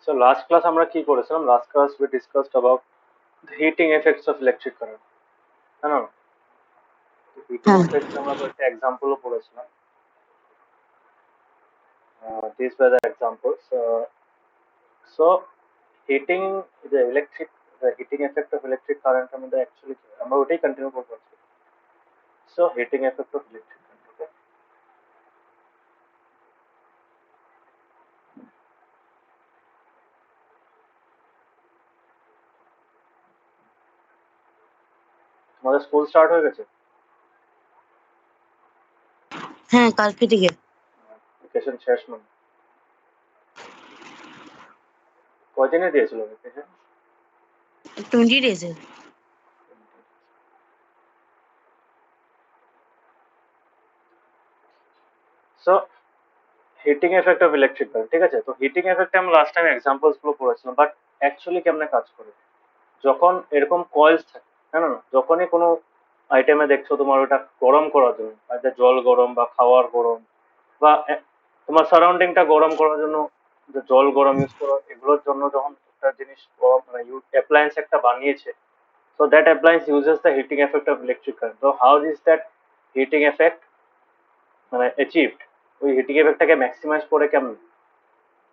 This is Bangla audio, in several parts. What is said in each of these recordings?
So last class আমরা কি করেছিলাম? Last class we discussed about the heating effects of electric current. তাই না? হিটিং হ্যাঁ effects আমরা কয়েকটা এক্সাম্পলও পড়েছিলাম। These were the examples. So heating the heating effect of electric current এর মধ্যে actually কি হয়? আমরা ওটাই কন্টিনিউ করবো আজকে। So heating effect of electric current. Okay? তোমাদের স্কুল স্টার্ট হয়ে গেছে? হ্যাঁ কালকে থেকে ভ্যাকেশন শেষ মানে কয়দিনে দিয়েছিল vacation? 20 days So heating effect of electric current, ঠিক আছে? তো হিটিং এফেক্টে আমরা লাস্ট টাইম এক্সাম্পলস গুলো পড়েছিলাম, বাট অ্যাকচুয়ালি কেমনে কাজ করে? যখন এরকম কয়েলস থাকে, না, যখনই কোনো আইটেমে দেখছো তোমার ওটা গরম করার জন্য, জল গরম বা খাওয়ার গরম বা তোমার সারাউন্ডিংটা গরম করার জন্য যে জল গরম ইউজ করা, এগুলোর জন্য যখন একটা জিনিস গরম মানে অ্যাপ্লায়েন্স একটা বানিয়েছে, so that appliance uses the heating effect of electric current. So how is that heating effect মানে achieved? ওই হিটিং এফেক্টটাকে ম্যাক্সিমাইজ করে কেমন?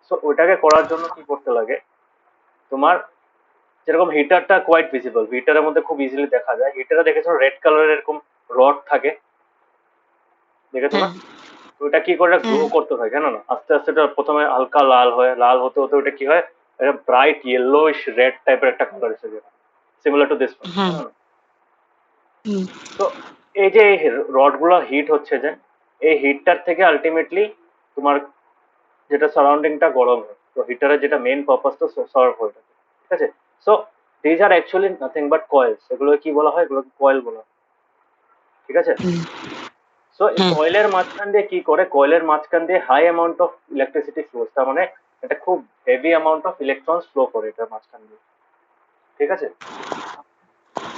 সো ওইটাকে করার জন্য কি করতে লাগে তোমার, যেরকম হিটারটা কোয়াইট ভিজিবল, হিটারের মধ্যে খুব ইজিলি দেখা যায়। হিটারে দেখেছো রেড কালারের এরকম রড থাকে, দেখেছো না? হ্যাঁ তো ওটা কি করে গ্লো হ্যাঁ করতে হয় জানো না? আস্তে আস্তে এটা প্রথমে হালকা লাল হয়, লাল হতে হতে ওটা কি হয়, এটা ব্রাইট ইয়েলোইশ রেড টাইপের একটা কালার এসে যায়, সিমিলার টু দিস ওয়ান, হ্যাঁ জানো না? হুম তো এই যে রড গুলো হিট হচ্ছে, যে এই হিটটার থেকে আলটিমেটলি তোমার যেটা সারাউন্ডিংটা গরম হয়, তো হিটারের যেটা মেইন পারপাস তো সার্ভ হয়ে থাকে, ঠিক আছে? So these are actually nothing but coals. এগুলো কি বলা হয়? এগুলোকে কয়েল বলা হয়, ঠিক আছে? হুম সো এই হ্যাঁ কয়েলের মাঝখান দিয়ে কি করে, কয়েলের মাঝখান দিয়ে high amount of electricity flows, তার মানে এটা খুব heavy amount of electrons flow করে এটার মাঝখান দিয়ে, ঠিক আছে?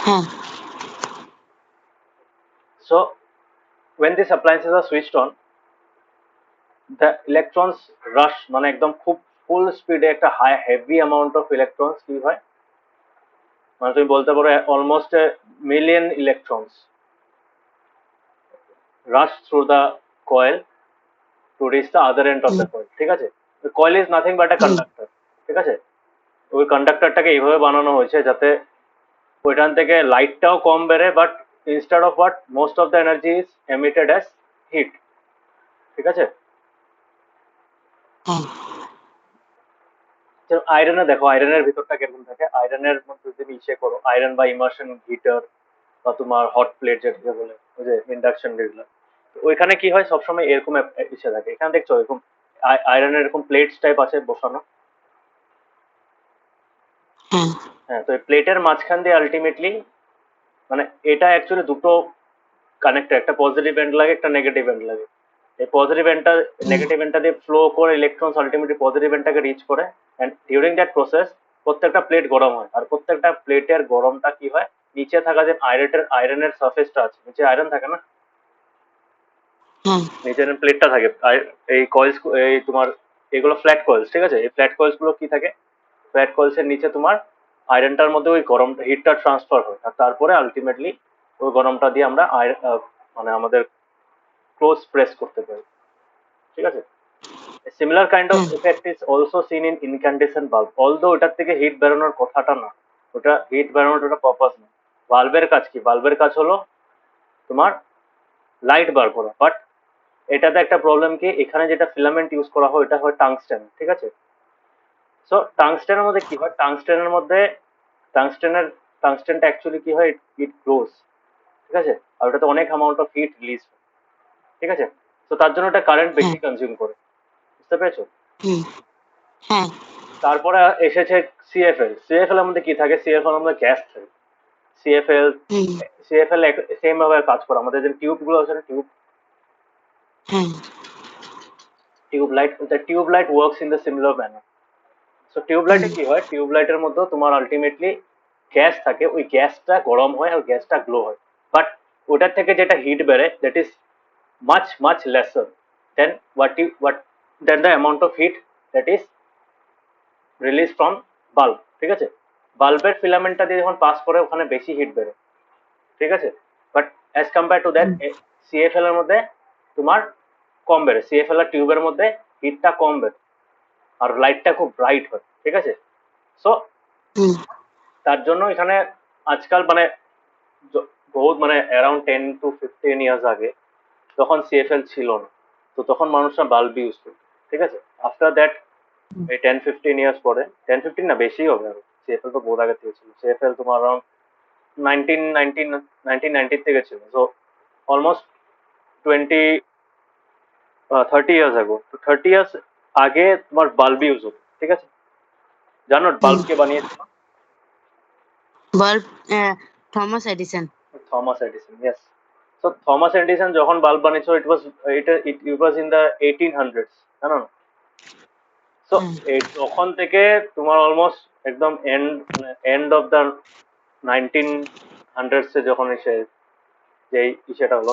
হ্যাঁ so when these appliances are switched on, the electrons rush, মানে একদম খুব ফুল স্পিডে একটা high heavy amount of electrons কি হয়, মানে তুমি বলতে পারো almost million electrons rush through the coil to reach the other end of hmm the coil, ঠিক আছে? The coil is nothing but a hmm conductor, ঠিক আছে? ওই কন্ডাক্টরটাকে এইভাবে বানানো হয়েছে যাতে ওইখান থেকে লাইটটাও কম বেরে, but instead of what most of the energy is emitted as heat, ঠিক আছে? হ্যাঁ আয়রনে দেখো, আয়রনের ভিতরটা কিরকম থাকে, আয়রনের মধ্যে যদি ইসে করো, আয়রন বা ইমার্শন হিটার বা তোমার হট প্লেট যেটাকে বলে, ওই যে ইন্ডাকশন যেগুলো, ওইখানে কি হয় সবসময় এরকম ইসে থাকে। এখানে দেখছো এরকম আয়রনের এরকম প্লেটস টাইপ আছে বসানো, হ্যাঁ হ্যাঁ। তো এই প্লেটের মাঝখান দিয়ে আলটিমেটলি মানে এটা অ্যাকচুয়ালি দুটো কানেক্টর, একটা পজিটিভ এন্ড লাগে, একটা নেগেটিভ এন্ড লাগে। এই পজিটিভ এন্ডটা হুম নেগেটিভ এন্ডটা দিয়ে ফ্লো করে ইলেকট্রনস আলটিমেটলি পজিটিভ এন্ডটাকে রিচ করে, এন্ড ডিউরিং দ্যাট প্রসেস প্রত্যেকটা প্লেট গরম হয়, আর প্রত্যেকটা প্লেটের গরমটা কি হয়, নিচে থাকা যে আয়রনের সারফেসটা আছে, নিচে আয়রন থাকে না, হ্যাঁ নিচের প্লেটটা থাকে, এই কয়েলস, এই তোমার এগুলো ফ্ল্যাট কয়েলস, ঠিক আছে? এই ফ্ল্যাট কয়েলস গুলো কি থাকে, ফ্ল্যাট কয়েলস এর নিচে তোমার আয়রনটার মধ্যে ওই গরম হিটটা ট্রান্সফার হয়, আর তারপরে আলটিমেটলি ওই গরমটা দিয়ে আমরা মানে আমাদের ক্লোজ প্রেস করতে পারি, ঠিক আছে? A similar kind of হ্যাঁ effect is also seen in incandescent bulb, although ওটার থেকে হিট বেরোনোর কথাটা না, ওটা হিট বেরোনোর ওটা পারপাস না। বাল্বের কাজ কি? বাল্বের কাজ হলো তোমার লাইট বার করা, বাট এটাতে একটা প্রবলেম কি, এখানে যেটা ফিলামেন্ট ইউজ করা হয় এটা হয় টাংস্টেন, ঠিক আছে? সো টাংস্টেনের মধ্যে কি হয়, টাংস্টেনের মধ্যে টাংস্টেনের টাংস্টেনটা অ্যাকচুয়ালি কি হয়, ইট গ্লোস, ঠিক আছে? আর ওটাতে অনেক অ্যামাউন্ট অফ হিট রিলিজ হয়, ঠিক আছে? তো তার জন্য ওটা কারেন্ট হ্যাঁ বেশি কনজিউম করে, বুঝতে পেরেছো? হুম হ্যাঁ তারপরে এসেছে সিএফএল। সিএফএল এর মধ্যে কি থাকে, সিএফএল এর মধ্যে গ্যাস থাকে। সিএফএল হুম সিএফএল সেম ভাবে কাজ করে, আমাদের যে টিউব গুলো আছে না, হ্যাঁ tube light, the tube light works in the similar manner. So tube লাইটে হুম কি হয়, টিউব লাইটের মধ্যে তোমার আলটিমেটলি গ্যাস থাকে, ওই গ্যাসটা গরম হয় আর গ্যাসটা গ্লো হয়, বাট ওটার থেকে যেটা হিট বেড়ে that is much much lesser than what you what than the amount of heat that is release from bulb, ঠিক আছে। বাল্বের ফিলামেন্টটা দিয়ে যখন পাস করে ওখানে বেশি হিট বেরো, ঠিক আছে। But as compare to that CFL এর মধ্যে তোমার কম বেরো, সিএফএল আর টিউবের মধ্যে হিটটা কম বেরো আর লাইটটা খুব ব্রাইট হয়, ঠিক আছে। সো তার জন্য এখানে আজকাল মানে বহুত মানে অ্যারাউন্ড 10 to 15 ইয়ার্স আগে তখন সিএফএল ছিল না, তো তখন মানুষরা বাল্ব ইউজ করতো, ঠিক আছে। আফটার দ্যাট এই 10-15 ইয়ার্স পরে, 10-15 না বেশি হবে আরো, সিএফএল তো বহুত আগে থেকে ছিল, সিএফএল তোমার অ্যারাউন্ড 1990 থেকে ছিল। সো অলমোস্ট 30 ইয়ার্স আগো, তো 30 ইয়ার্স আগে তোমার বাল্ব ইউজ হতো, ঠিক আছে। জানো বাল্ব কে বানিয়েছিল? Bulb Thomas Edison. Thomas Edison, yes. So Thomas Edison যখন বাল্ব বানিয়েছিল, ইট ওয়াজ ইন দ্য 1800s, জানো না? সো তখন থেকে তোমার অলমোস্ট একদম এন্ড অফ দ্য 1900s এ যখন এসে যে সেটা হলো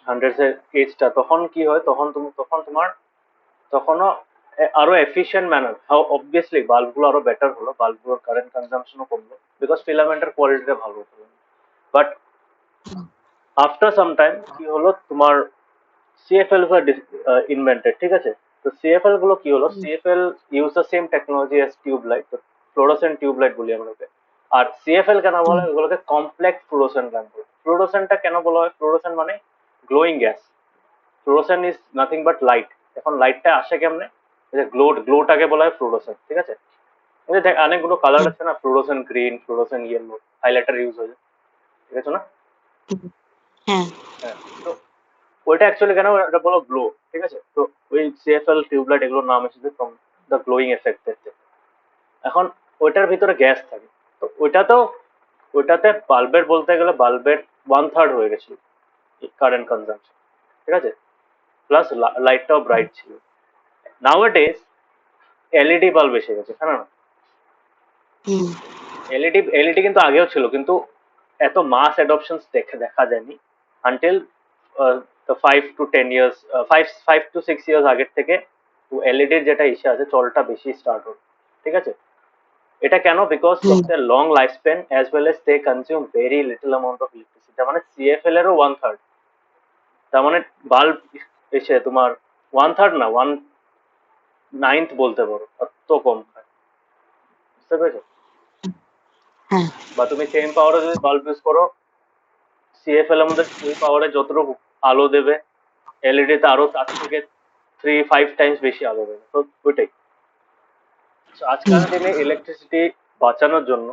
1900s এর এজটা, তখন কি হয়, তখন তোমার তখনও আরো এফিশিয়েন্ট ম্যানার, হাউ অবভিয়াসলি বাল্বগুলো আরো বেটার হলো, বাল্বগুলোর কারেন্ট কনজাম্পশনও কমলো বিকজ ফিলামেন্টের কোয়ালিটিটা ভালো হতো। বাট আফটার সাম টাইম কি হলো, তোমার সিএফএল ইনভেন্টেড, ঠিক আছে। তো সিএফএল গুলো কি হলো, CFL use the same technology as tube light, fluorescent tube light বলি আমরা ওকে। আর সিএফএল কেন বলা হয়, ওগুলোকে কমপ্লেক্স ফ্লোরোসেন্ট ল্যাম্প বলে। ফ্লোরোসেন্টটা কেন বলা হয়, ফ্লোরোসেন্ট মানে glowing gas, fluorescent is nothing but light. এখন লাইটটা আসে কেমনে, গ্লোটাকে বলা হয় ফ্লোরোসেন্ট, ঠিক আছে। দেখ অনেকগুলো কালার আছে না, fluorescent green, fluorescent yellow, highlighter use হয়েছে, ঠিক আছে না? হ্যাঁ হ্যাঁ, তো ওইটা অ্যাকচুয়ালি কেন এটা বলো গ্লো, ঠিক আছে। তো ওই সিএফএল টিউবলাইট এগুলোর নাম এসেছে ফ্রম দ্য গ্লোয়িং এফেক্ট থেকে। এখন ওইটার ভিতরে গ্যাস থাকে, তো ওইটাতে বাল্বের বলতে গেলে বাল্বের 1/3 হয়ে গেছিল কারেন্ট কনজাম্পশন, ঠিক আছে। প্লাস লাইটটাও ব্রাইট ছিল। নাও ডেজ এলইডি বাল্ব এসে গেছে, হ্যাঁ না? এলইডি কিন্তু আগেও ছিল, কিন্তু এত মাস অ্যাডপশন দেখা যায়নি until 5 to 10 years, 5 to 6 years আগের থেকে এলইডির যেটা ইস্যু আছে চলটা বেশি স্টার্ট হলো, ঠিক আছে। এটা কেন, because of the long life span as well as they consume very little amount of electricity. তার মানে সিএফএল এরও 1/3, তার মানে বাল্ব এসে তোমার 1/3 না, 1/9 বলতে পারো, অত কম হয়, বুঝতে পেরেছো? বা তুমি সেম পাওয়ারে যদি বাল্ব ইউজ করো, সিএফএল এর মধ্যে ওই পাওয়ারে যতটুকু আলো দেবে, এলইডি তে আরো তার থেকে 3-5 টাইমস বেশি আলো দেবে, তো ওইটাই। So, আজকাল দিনে ইলেকট্রিসিটি বাঁচানোর জন্য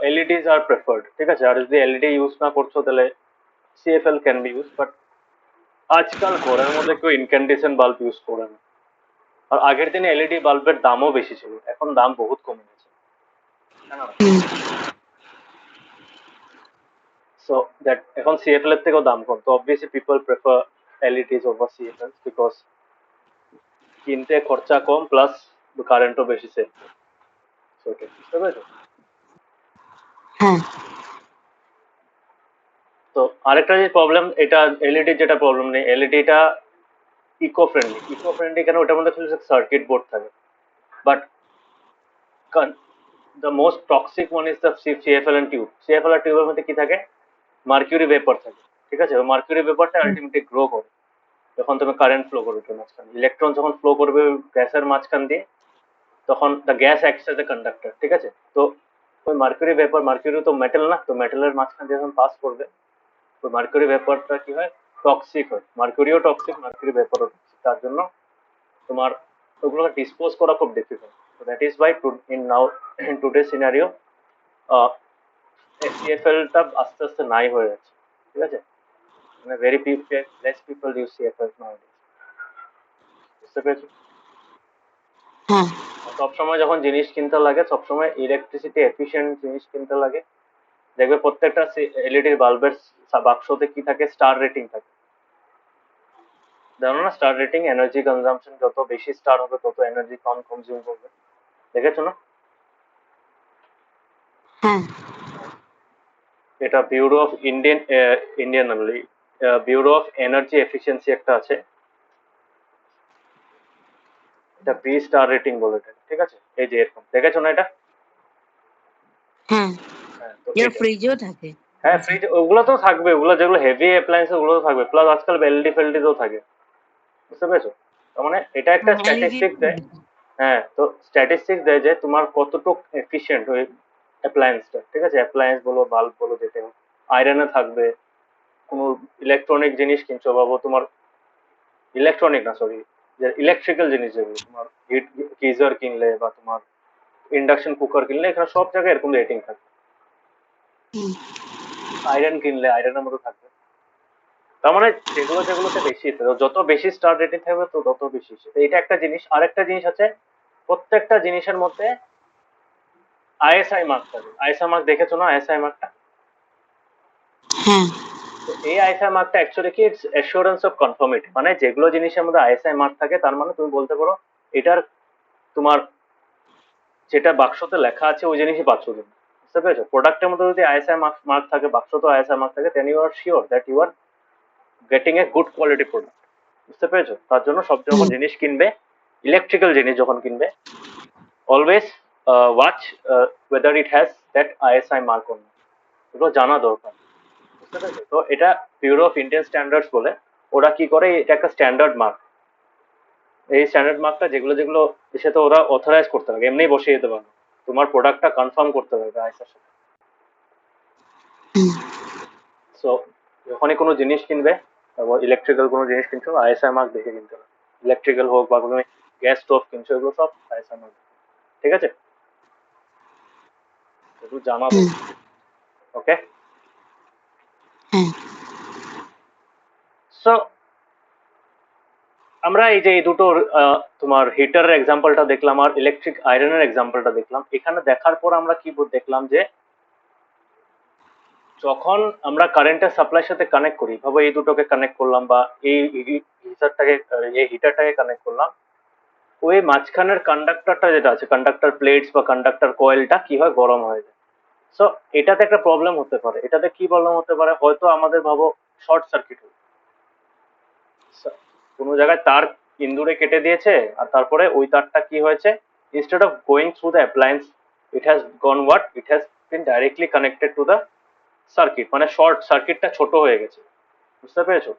এলইডিস আর প্রেফার্ড, ঠিক আছে। আর যদি এলইডি ইউজ না করছো তাহলে CFL can be use, but আজকাল ঘরের মধ্যে কেউ ইনক্যান্ডেসেন্ট বাল্ব ইউজ করে না। আর আগের দিনে এলইডি বাল্বের দামও বেশি ছিল, এখন দাম বহুত কমে গেছে, তাই না? সো দ্যাট এখন সিএফএল এর থেকেও দাম কম, তো obviously people prefer এলইডিস over CFL because কিনতে খরচা কম প্লাস কারেন্টও বেশি সেভ। ওকে, বুঝতে পেরেছো? হ্যাঁ তো আরেকটা যে প্রবলেম, এটা এলইডি যেটা প্রবলেম নেই, এলইডিটা ইকো ফ্রেন্ডলি কেন, ওটার মধ্যে শুধু সার্কিট বোর্ড থাকে, but the most toxic one is the CFL and tube. CFL আর টিউবের মধ্যে কি থাকে, মার্কিউরি ভেপার থাকে, ঠিক আছে। মার্কিউরি ভেপারটা আলটিমেটলি গ্রো করে যখন তুমি কারেন্ট ফ্লো করবে মাঝখানে, ইলেকট্রন যখন ফ্লো করবে গ্যাসের মাঝখান দিয়ে, তখন the gas acts as a conductor, ঠিক আছে। তো ওই মার্কিউরি ভেপার, মার্কিউরি তো মেটাল না, তো মেটালের মাঝখান দিয়ে যখন পাস করবে, তো মার্কিউরি ভেপারটা কি হয়, টক্সিক হয়। মার্কিউরিও টক্সিক, মার্কিউরি ভেপারও টক্সিক, তার জন্য তোমার ওগুলোকে ডিসপোজ করা খুব ডিফিকাল্ট। তো that is why in now in today scenario সিএফএলটা আস্তে আস্তে নাই হয়ে যাচ্ছে, ঠিক আছে। মানে very less people use CFL now, বুঝতে পেরেছো? হ্যাঁ সবসময় যখন জিনিস কিনতে লাগে, সবসময় ইলেকট্রিসিটি এফিশিয়েন্ট জিনিস কিনতে লাগে। দেখবে প্রত্যেকটা এলইডি বাল্বের বাক্সতে কি থাকে, স্টার রেটিং থাকে, জানো না? স্টার রেটিং, এনার্জি কনজাম্পশন, যত বেশি স্টার হবে তত এনার্জি কম কনজিউম করবে, দেখেছো না? হ্যাঁ এটা bureau of Indian bureau of energy efficiency একটা আছে, এটা ভি স্টার রেটিং বলে এটা, ঠিক আছে? এই যে এরকম দেখেছো না এটা? হ্যাঁ, হ্যাঁ, তো এর এটা ফ্রিজও থাকে। হ্যাঁ ফ্রিজ ওগুলো তো থাকবে, ওগুলো যেগুলো হেভি অ্যাপ্লায়েন্স ওগুলো তো থাকবে, প্লাস আজকাল এলডি ফেলডিতেও থাকে, বুঝতে পেরেছো? তার মানে এটা একটা হ্যাঁ, এলইডি স্ট্যাটিস্টিক দেয়। হ্যাঁ, তো স্ট্যাটিস্টিক্স দেয় যে তোমার কতটুকু এফিশিয়েন্ট ওই অ্যাপ্লায়েন্সটা, ঠিক আছে? অ্যাপ্লায়েন্স বলো, বাল্ব বলো, যেটা আয়রনে থাকবে, কোনো ইলেকট্রনিক জিনিস কিনছো বাবু, তোমার ইলেকট্রনিক না সরি, যে ইলেকট্রিক্যাল জিনিস যেগুলো তোমার হিট গিজার কিনলে বা তোমার ইন্ডাকশন কুকার কিনলে, এখানে সব জায়গায় এরকম রেটিং থাকবে। আয়রন কিনলে আয়রনের মতো থাকবে। তার মানে যেগুলো যেগুলোতে বেশি, যত বেশি স্টার রেটিং থাকবে তো তত বেশি। তো এটা একটা জিনিস। আরেকটা জিনিস আছে, প্রত্যেকটা জিনিসের মধ্যে আইএসআই মার্ক থাকবে। আইএসআই মার্ক দেখেছো না? আইএসআই মার্কটা, হ্যাঁ, তো এই আইএসআই মার্কটা অ্যাকচুয়ালি কি, ইটস অ্যাসুরেন্স অফ কনফার্মিটি। মানে যেগুলো জিনিসের মধ্যে আইএসআই মার্ক থাকে তার মানে তুমি বলতে পারো এটার তোমার যেটা বাক্সতে লেখা আছে ওই জিনিসই পাচ্ছ তুমি, বুঝতে পেরেছো? প্রোডাক্টের মধ্যে যদি আইএসআই মার্ক থাকে, বাক্সতে আইএসআই মার্ক থাকে, then you are sure that you are getting a good quality product, বুঝতে পেরেছো? তার জন্য সব যখন জিনিস কিনবে, ইলেকট্রিক্যাল জিনিস যখন কিনবে, always watch whether it has that ISI mark or not, এগুলো জানা দরকার, বুঝতে পেরেছো? তো এটা ব্যুরো অফ ইন্ডিয়ান স্ট্যান্ডার্ডস বলে, ওরা কি করে, এটা একটা স্ট্যান্ডার্ড মার্ক। এই স্ট্যান্ডার্ড মার্কটা যেগুলো যেগুলো সেটা ওরা অথরাইজ করতে হবে, এমনি বসিয়ে দিতে পারবে, তোমার প্রোডাক্টটা কনফার্ম করতে হবে আইএসআর সাথে। সো যখনই কোনো জিনিস কিনবে, ইলেকট্রিক্যাল কোনো জিনিস কিনছো, আইএসআই মার্ক দেখে কিনতে হবে। ইলেকট্রিক্যাল হোক বা কোনো গ্যাস স্টোভ কিনছো, এগুলো সব আইএসআই মার্ক, ঠিক আছে? একটু জানা দরকার। ওকে, হ্যাঁ, সো আমরা এই যে এই দুটো তোমার হিটারের এক্সাম্পলটা দেখলাম আর ইলেকট্রিক আয়রনের এক্সাম্পলটা দেখলাম, এখানে দেখার পর আমরা কি দেখলাম যে যখন আমরা কারেন্টের সাপ্লাইয়ের সাথে কানেক্ট করি, ভাবো এই দুটোকে কানেক্ট করলাম বা এই হিটারটাকে, এই হিটারটাকে কানেক্ট করলাম, ওই মাঝখানের কন্ডাক্টরটা যেটা আছে, কন্ডাক্টর প্লেটস বা কন্ডাক্টর কয়েলটা কি হয়, গরম হয়ে যায়। সো এটাতে একটা প্রবলেম হতে পারে। এটাতে কি প্রবলেম হতে পারে, হয়তো আমাদের ভাবো শর্ট সার্কিট হলো, কোনো জায়গায় তার ইন্দুরে কেটে দিয়েছে, আর তারপরে ওই তারটা কি হয়েছে, instead of going through the appliance, it has gone what, it has been directly connected to the circuit, মানে শর্ট সার্কিটটা ছোট হয়ে গেছে, বুঝতে পেরেছো?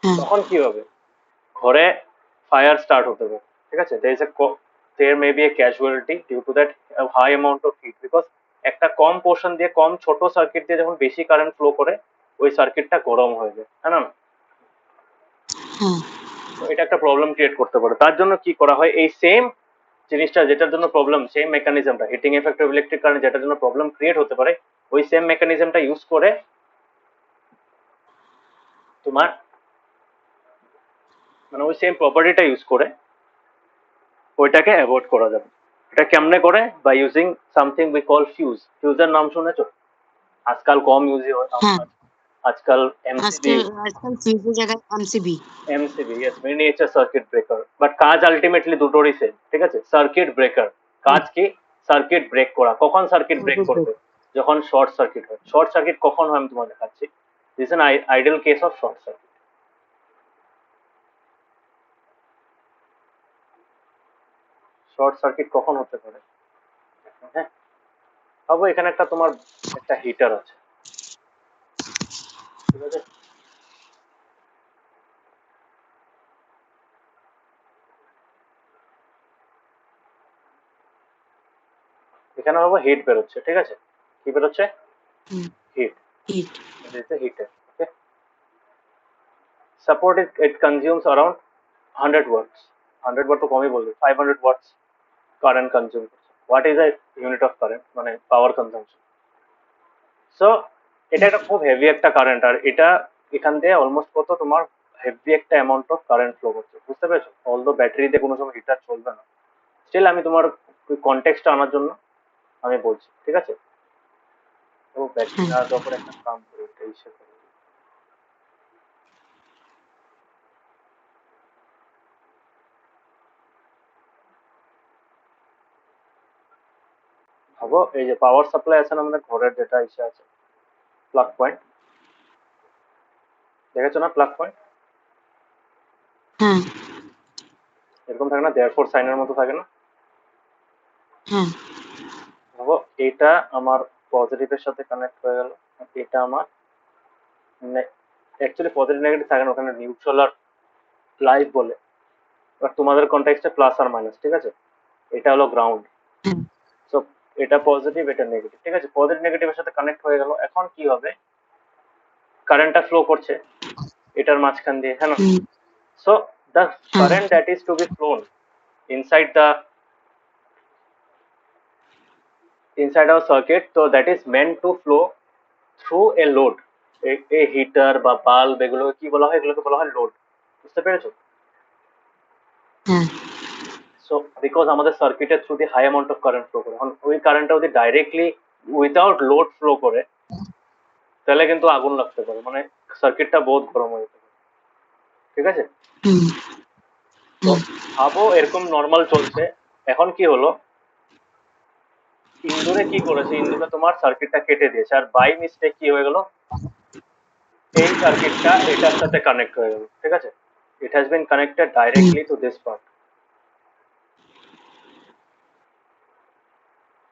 হ্যাঁ, তখন কি হবে, ঘরে ফায়ার স্টার্ট হতে পারে, ঠিক আছে? there may be a casualty due to that high amount of heat, because একটা কম পোর্শন দিয়ে, কম ছোট সার্কিট দিয়ে যখন বেশি কারেন্ট ফ্লো করে, ওই সার্কিটটা গরম হয়ে যায়, তাই না? হ্যাঁ, তো এটা একটা প্রবলেম ক্রিয়েট করতে পারে। তার জন্য কি করা হয়, এই সেম জিনিসটা যেটার জন্য প্রবলেম, সেম মেকানিজমটা, heating effect of electric current যেটার জন্য প্রবলেম ক্রিয়েট হতে পারে, ওই সেম মেকানিজমটা ইউজ করে তোমার, মানে ওই সেম প্রপার্টিটা ইউজ করে ওইটাকে অ্যাভয়েড করা যাবে। এটা কেমনে করে, by using something we call fuse. ফিউজের নাম শুনেছো? আজকাল কম ইউজ হয়, হ্যাঁ। আজকাল এমসিবি, আজকাল ফ্রিজের জায়গায় MCB. MCB yes, miniature circuit breaker, but কাজ আলটিমেটলি দুটোরই সেম, ঠিক আছে? সার্কিট ব্রেকার কাজ কি, সার্কিট ব্রেক করা। কখন সার্কিট ব্রেক করবে, যখন শর্ট সার্কিট হয়। শর্ট সার্কিট কখন হয় আমি তোমাকে দেখাচ্ছি, this N ideal case of short circuit. Short circuit কখন হতে পারে, হ্যাঁ, ভাবো এখানে একটা তোমার একটা হিটার আছে, ঠিক আছে? এখানে ভাবো হিট বেরোচ্ছে, ঠিক আছে? কি বেরোচ্ছে, heat, heat. Heater, okay? Support it consumes around 100 watts, 100 watt তো কমই বলবে, 500 watts কারেন্ট কনজিউম করছে। What is a unit of current, মানে পাওয়ার কনজাম্পশন। সো এটা একটা খুব হেভি একটা কারেন্ট, আর এটা এখান দিয়ে অলমোস্ট কত তোমার হেভি একটা অ্যামাউন্ট অফ কারেন্ট ফ্লো করছে, বুঝতে পেরেছো? অলদো ব্যাটারিতে কোনো সময় হিটার চলবে না, স্টিল আমি তোমার কনটেক্সটটা আনার জন্য আমি বলছি, ঠিক আছে? তো ব্যাটারি হ্যাঁ, না দেওয়ার পর একটা কাম করে, একটা ইসে করে। ভাবো এই যে পাওয়ার সাপ্লাই আছে না আমাদের ঘরের, যেটা ইসে আছে প্লাগ পয়েন্ট, দেখেছো না প্লাগ পয়েন্ট? হ্যাঁ, এরকম থাকে না, দেয়ারফর সাইনের মতো থাকে না। হ্যাঁ ভাবো এটা আমার পজিটিভের সাথে কানেক্ট হয়ে গেল, আর এটা আমার অ্যাকচুয়ালি পজিটিভ নেগেটিভ থাকে না, ওখানে নিউট্রাল আর লাইভ বলে, আর তোমাদের কন্টেক্সটে প্লাস আর মাইনাস, ঠিক আছে। এটা হলো গ্রাউন্ড। হ্যাঁ সো এটা পজিটিভ, এটা নেগেটিভ, ঠিক আছে। পজিটিভ নেগেটিভের সাথে কানেক্ট হয়ে গেল। এখন কি হবে, কারেন্টটা ফ্লো করছে এটার মাঝখান দিয়ে, হ্যাঁ না। হুম সো দ্য হ্যাঁ current that is to be flown inside the inside our circuit, so that is meant to flow through a load, a heater বা বাল্ব, এগুলো কি বলা হয়, এগুলোকে বলা হয় লোড। বুঝতে পেরেছো? হ্যাঁ সো বিকজ আমাদের সার্কিটের থ্রু দিয়ে high amount of current flow করে, এখন ওই কারেন্টটা যদি ডাইরেক্টলি উইদাউট লোড ফ্লো করে, তাহলে কিন্তু আগুন লাগতে পারে, মানে সার্কিটটা বহুত গরম হয়ে যেতে পারে, ঠিক আছে। হুম তো হুম ভাবো এরকম নর্মাল চলছে, এখন কি হলো, ইন্দুরে কি করেছে, ইন্দুরে তোমার সার্কিটটা কেটে দিয়েছে, আর বাই মিস্টেক কি হয়ে গেল, এই সার্কিটটা এটার সাথে কানেক্ট হয়ে গেল, ঠিক আছে। It has been connected hmm directly to this part.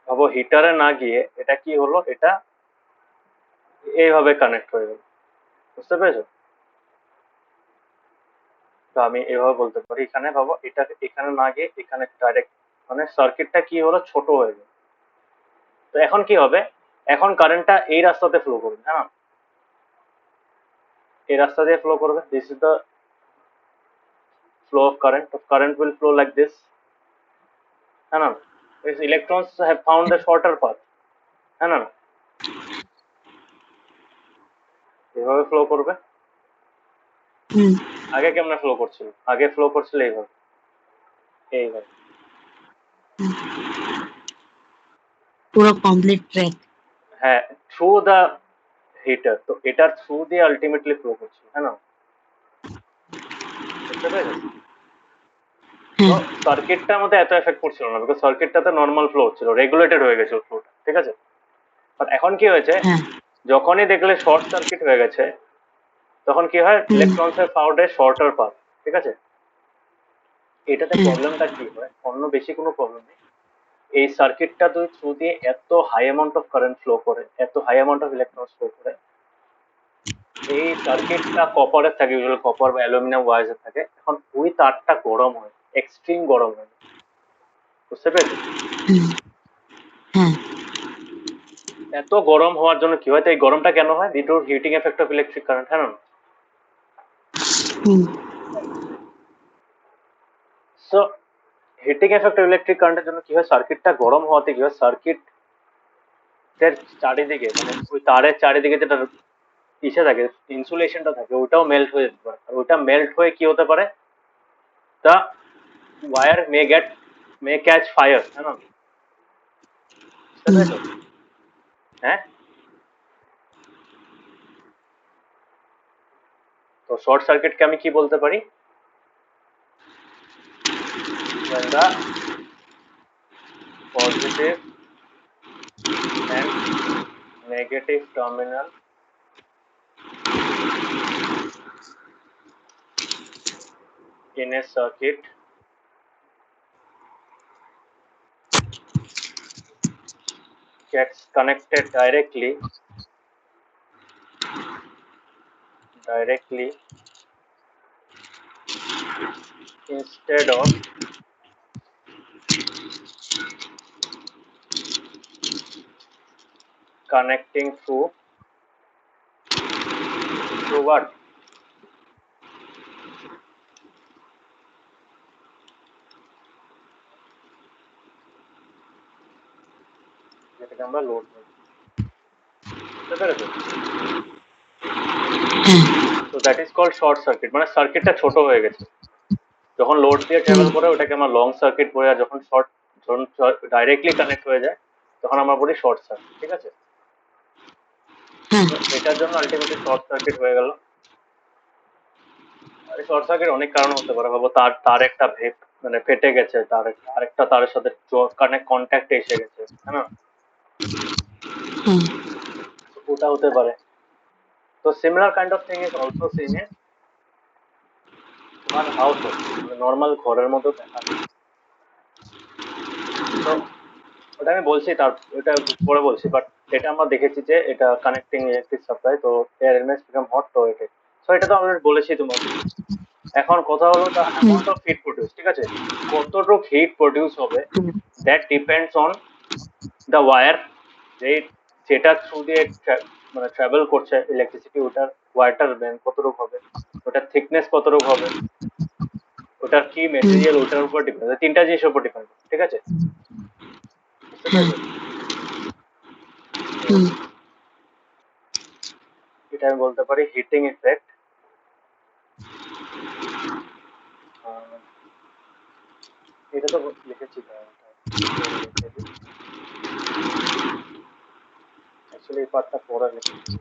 ভাবো হিটারে না গিয়ে এটা কি হলো, এটা এইভাবে কানেক্ট হয়ে গেল। বুঝতে পেরেছো? তো আমি এভাবে বলতে পারি, এখানে ভাবো এটা এখানে না গিয়ে এখানে ডাইরেক্ট, মানে সার্কিটটা কি হলো, ছোট হয়ে গেল। তো এখন কি হবে, এখন কারেন্টটা এই রাস্তাতে ফ্লো করবে, হ্যাঁ, এই রাস্তা দিয়ে ফ্লো করবে। This is the flow of current. The current will flow like this, है ना। These electrons have found the shorter path, है না, এভাবে ফ্লো করবে। হুম আগে কেমনে ফ্লো করছিল, আগে ফ্লো করছিল এইভাবে, এইভাবে। পুরো কমপ্লিট ট্র্যাক হ্যাঁ, থ্রু দ্য হিটার, তো এটার থ্রু দিয়ে আলটিমেটলি ফ্লো করছিল, হ্যাঁ না। বুঝতে পেরেছো? তো হ্যাঁ সার্কিটটার মধ্যে এত এফেক্ট পড়ছিল না, বিকজ সার্কিটটাতে নর্মাল ফ্লো হচ্ছিল, রেগুলেটেড হয়ে গেছিল ফ্লোটা, ঠিক আছে। বাট এখন কি হয়েছে, হ্যাঁ যখনই দেখলে শর্ট সার্কিট হয়ে গেছে, তখন কি হয়, হুম ইলেকট্রনস এর ফাউন্ড এ শর্টার পাথ, ঠিক আছে। এটাতে হ্যাঁ প্রবলেমটা কি হয়, অন্য বেশি কোনো প্রবলেম নেই। এই সার্কিটটা থ্রু দিয়ে এত high amount of current flow করে, এত high amount of electron flow করে, এই সার্কিটটা কপারের থাকে, ইউজুয়ালি কপার বা অ্যালুমিনিয়াম ওয়াইজের থাকে, এখন ওই তারটা গরম হয়, এক্সট্রিম গরম হয়। বুঝতে পেরেছো? হুম হ্যাঁ এত গরম হওয়ার জন্য কি হয়, তো এই গরমটা কেন হয়, due to heating effect of electric current, হ্যাঁ না। Hmm so heating effect of electric কারেন্টের জন্য কি হয়, সার্কিটটা গরম হওয়াতে কি হয়, সার্কিট এর চারিদিকে, মানে ওই তারের চারিদিকে যেটা ইসে থাকে, ইনসুলেশনটা থাকে, ওটাও মেল্ট হয়ে যেতে পারে, আর ওটা মেল্ট হয়ে কি হতে পারে, the wire may catch fire, है ना। বুঝতে হুম পেরেছো? হ্যাঁ। তো শর্ট সার্কিটকে আমি কি বলতে পারি, when the positive and negative terminal in a circuit gets connected directly instead of connecting through what, যেটাকে আমরা লোড বলি। বুঝতে পেরেছো? হ্যাঁ তো that is called short circuit, মানে সার্কিটটা ছোট হয়ে গেছে। যখন লোড দিয়ে হুম ট্রাভেল করে ওটাকে আমরা লং সার্কিট বলি, আর যখন ডাইরেক্টলি কানেক্ট হয়ে যায় তখন আমরা বলি শর্ট সার্কিট, ঠিক আছে। হ্যাঁ তো এটার জন্য আলটিমেটলি শর্ট সার্কিট হয়ে গেল। আর শর্ট সার্কিট অনেক কারণ হতে পারে, ভাবো তার তার একটা মানে ফেটে গেছে, তার আরেকটা তারের সাথে কানেক্ট কন্ট্যাক্টে এসে গেছে, হ্যাঁ না, হ্যাঁ ওটা হতে পারে। তো similar kind of thing is also scene তোমার হাউস হোল্ড মানে নর্মাল ঘরের মতো দেখা যায়। তো ওটা আমি বলছি, তার ওটা পরে বলছি, বাট এটা আমরা দেখেছি যে এটা কানেক্টিং ইলেকট্রিক সাপ্লাই, তো এয়ার এলিমেন্টস বিকাম হট, তো এটা, সো এটা তো অলরেডি বলেছি তোমাকে। এখন কথা হলো the hmm, amount of heat produce, ঠিক আছে, কতটুকু হিট প্রডিউস হবে, hmm, that depends on the wire, যে যেটা থ্রু দিয়ে মানে ট্রাভেল করছে ইলেকট্রিসিটি, ওটার ওয়াটার বেন কতটুকু হবে, ওটার থিকনেস কতটুকু হবে, ওটার কি হুম, মেটেরিয়াল, ওটার উপর ডিপেন্ড, তিনটা জিনিসের উপর ডিপেন্ড, ঠিক আছে, বুঝতে হ্যাঁ, পেরেছো? তো হুম, এটা আমি বলতে পারি হিটিং ইফেক্ট। এটা তো লিখেছি, পরে লিখে দিই, অ্যাকচুয়ালি এই পার্টটা পরে লিখে দিই।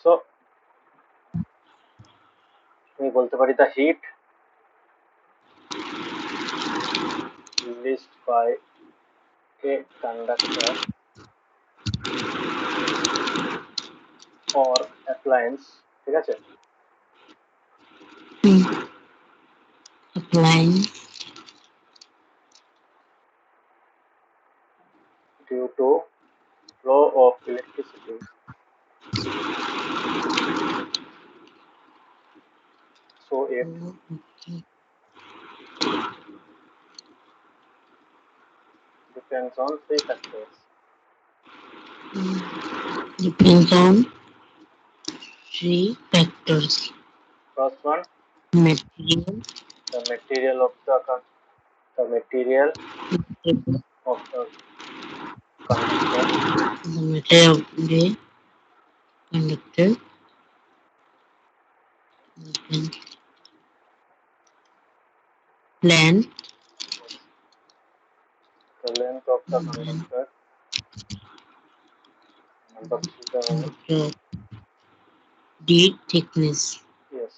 সো আমি বলতে পারি the heat released by a conductor or appliance, ঠিক আছে, hmm, applying, due to flow of electricity, so it okay, depends on three factors. depends on three factors: First one, material, the material of the material the of the conductor, material of the conductor, and length, the length of the conductor, number three, the, conductor, the thickness. yes,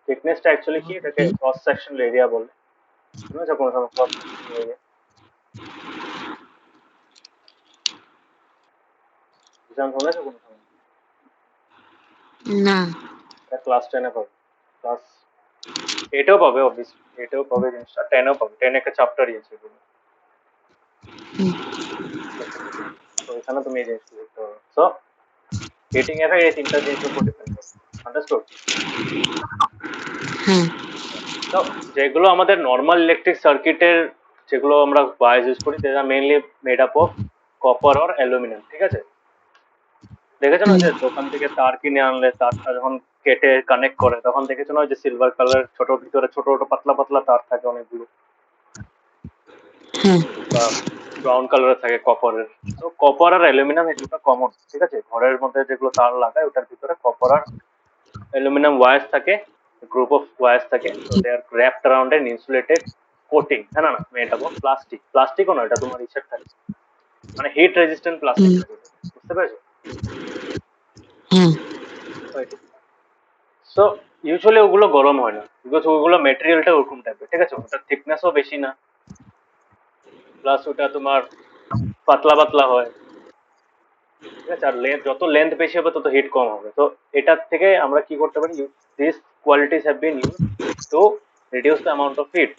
thickness টা অ্যাকচুয়ালি কি, এটাকে Okay. ক্রস সেকশনাল এরিয়া বলে, শুনেছো কোনো সময় ক্রস সেকশনাল এরিয়া? বুঝান শুনেছো কোনো সময়? না। এটা ক্লাস 10 এ পাবে, ক্লাস 8 এও পাবে, অবভিয়াসলি 8 এও পাবে জিনিসটা, 10 এও পাবে, 10 একটা চ্যাপ্টারই আছে এগুলো, হুম, তো এখানে তুমি এই জিনিসটা দেখতে পাবে। সো হিটিং এফেক্ট এই তিনটা জিনিসের উপর ডিপেন্ড করে, আন্ডারস্টুড? হ্যাঁ, তো যেগুলো আমাদের নর্মাল ইলেকট্রিক সার্কিটের, যেগুলো আমরা ওয়্যার ইউজ করি, they're mainly made up of copper or aluminium, ঠিক আছে, দেখেছো না হুম, যে দোকান থেকে তার কিনে আনলে তারটা যখন কেটে কানেক্ট করে, তখন দেখেছো না যে সিলভার কালার ছোট, ভিতরে ছোট ছোট পাতলা পাতলা তার থাকে অনেকগুলো, হ্যাঁ, বা ব্রাউন কালারের থাকে কপারের। তো কপার আর অ্যালুমিনিয়াম এই দুটো কমন, ঠিক আছে, ঘরের মধ্যে যেগুলো তার লাগায় ওটার ভিতরে কপার আর অ্যালুমিনিয়াম ওয়্যার্স থাকে, গ্রুপ অফ ওয়্যার্স থাকে, তো they are wrapped around an insulated coating, হ্যাঁ না, মেড আপ অফ প্লাস্টিক, প্লাস্টিকও না, এটা তোমার ইসের থাকে, মানে হিট রেজিস্ট্যান্ট প্লাস্টিক হুম, থাকে ওটা, বুঝতে পেরেছো? হ্যাঁ, সো ইউজুয়ালি ওগুলো গরম হয় না, বিকজ ওগুলো মেটেরিয়ালটা ওরকম টাইপের, ঠিক আছে, ওটার থিকনেসও বেশি না, প্লাস ওটা তোমার পাতলা পাতলা হয়, ঠিক আছে, আর লেন্থ যত লেন্থ বেশি হবে তত হিট কম হবে। তো এটার থেকে আমরা কি করতে পারি, this qualities have been use to reduce the amount of hit.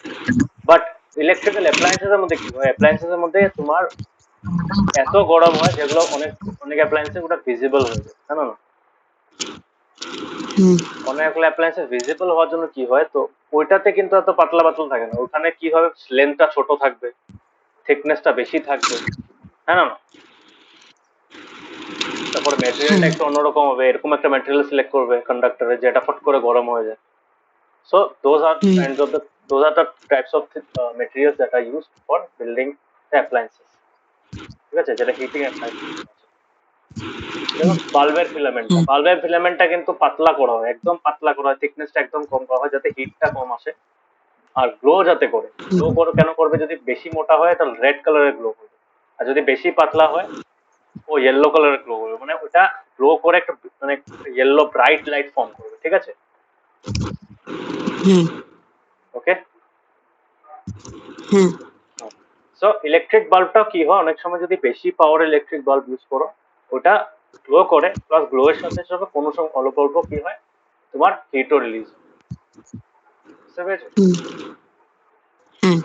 But electrical appliances এর মধ্যে কি হয়, অ্যাপ্লায়েন্সেস এর মধ্যে তোমার এত গরম হয় যেগুলো অনেক অনেক অ্যাপ্লায়েন্সে ওটা ভিজিবল হয়ে যায়, জানো না, হুম, অনেক অ্যাপ্লায়েন্সে ভিজিবল হওয়ার জন্য কি হয়, তো ওইটাতে কিন্তু এত পাতলা পাতলা থাকে না, ওখানে কি হবে, লেন্থটা ছোট থাকবে, থিকনেসটা বেশি থাকবে, হ্যাঁ না, তারপরে ম্যাটেরিয়ালটা হ্যাঁ, একটু অন্যরকম হবে, এরকম একটা ম্যাটেরিয়াল সিলেক্ট করবে কন্ডাক্টরে যেটা ফট করে গরম হয়ে যায়। So those are hmm, kinds of the, those are the types of materials that are used for building the appliances, ঠিক আছে, যেটা হিটিং অ্যাপ্লায়েন্সেস আছে। যেমন হ্যাঁ, বাল্বের ফিলামেন্টটা কিন্তু পাতলা করা হয়, একদম পাতলা করা হয়, থিকনেসটা একদম কম করা হয় যাতে হিটটা কম আসে, আর গ্লো যাতে করে, গ্লো হুম, কেন করবে, যদি বেশি মোটা হয় তাহলে রেড কালারের গ্লো করবে, আর যদি বেশি পাতলা হয় ও ইয়েলো কালারের গ্লো করবে, মানে ওটা গ্লো করে একটা মানে ইয়েলো ব্রাইট লাইট ফর্ম করবে, ঠিক আছে? হুম ওকে। হুম সো ইলেকট্রিক বাল্বটাও কি হয়, অনেক সময় যদি বেশি পাওয়ার ইলেকট্রিক বাল্ব ইউজ করো, ওটা গ্লো করে, প্লাস গ্লো এর সাথে সাথে কোনো সময় অল্প অল্প কি হয়, তোমার হিটও রিলিজ, বুঝতে পেরেছো? হুম হুম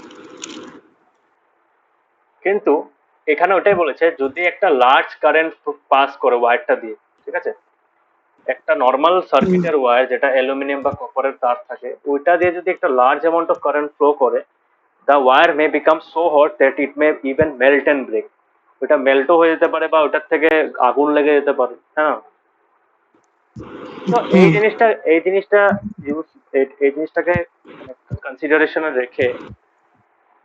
কিন্তু এখানে ওটাই বলেছে, যদি একটা লার্জ কারেন্ট পাস করে ওয়্যারটা দিয়ে, ঠিক আছে, একটা নর্মাল হুম সার্কিটের ওয়্যার যেটা অ্যালুমিনিয়াম বা কপারের তার থাকে, ওইটা দিয়ে যদি একটা large amount of current flow করে, the wire may become so hot that it may even melt and break. ওটা মেল্টও হয়ে যেতে পারে বা ওটার থেকে আগুন লেগে যেতে পারে, হ্যাঁ। তো হুম এই জিনিসটা ইউজ, এই জিনিসটাকে কনসিডারেশনে রেখে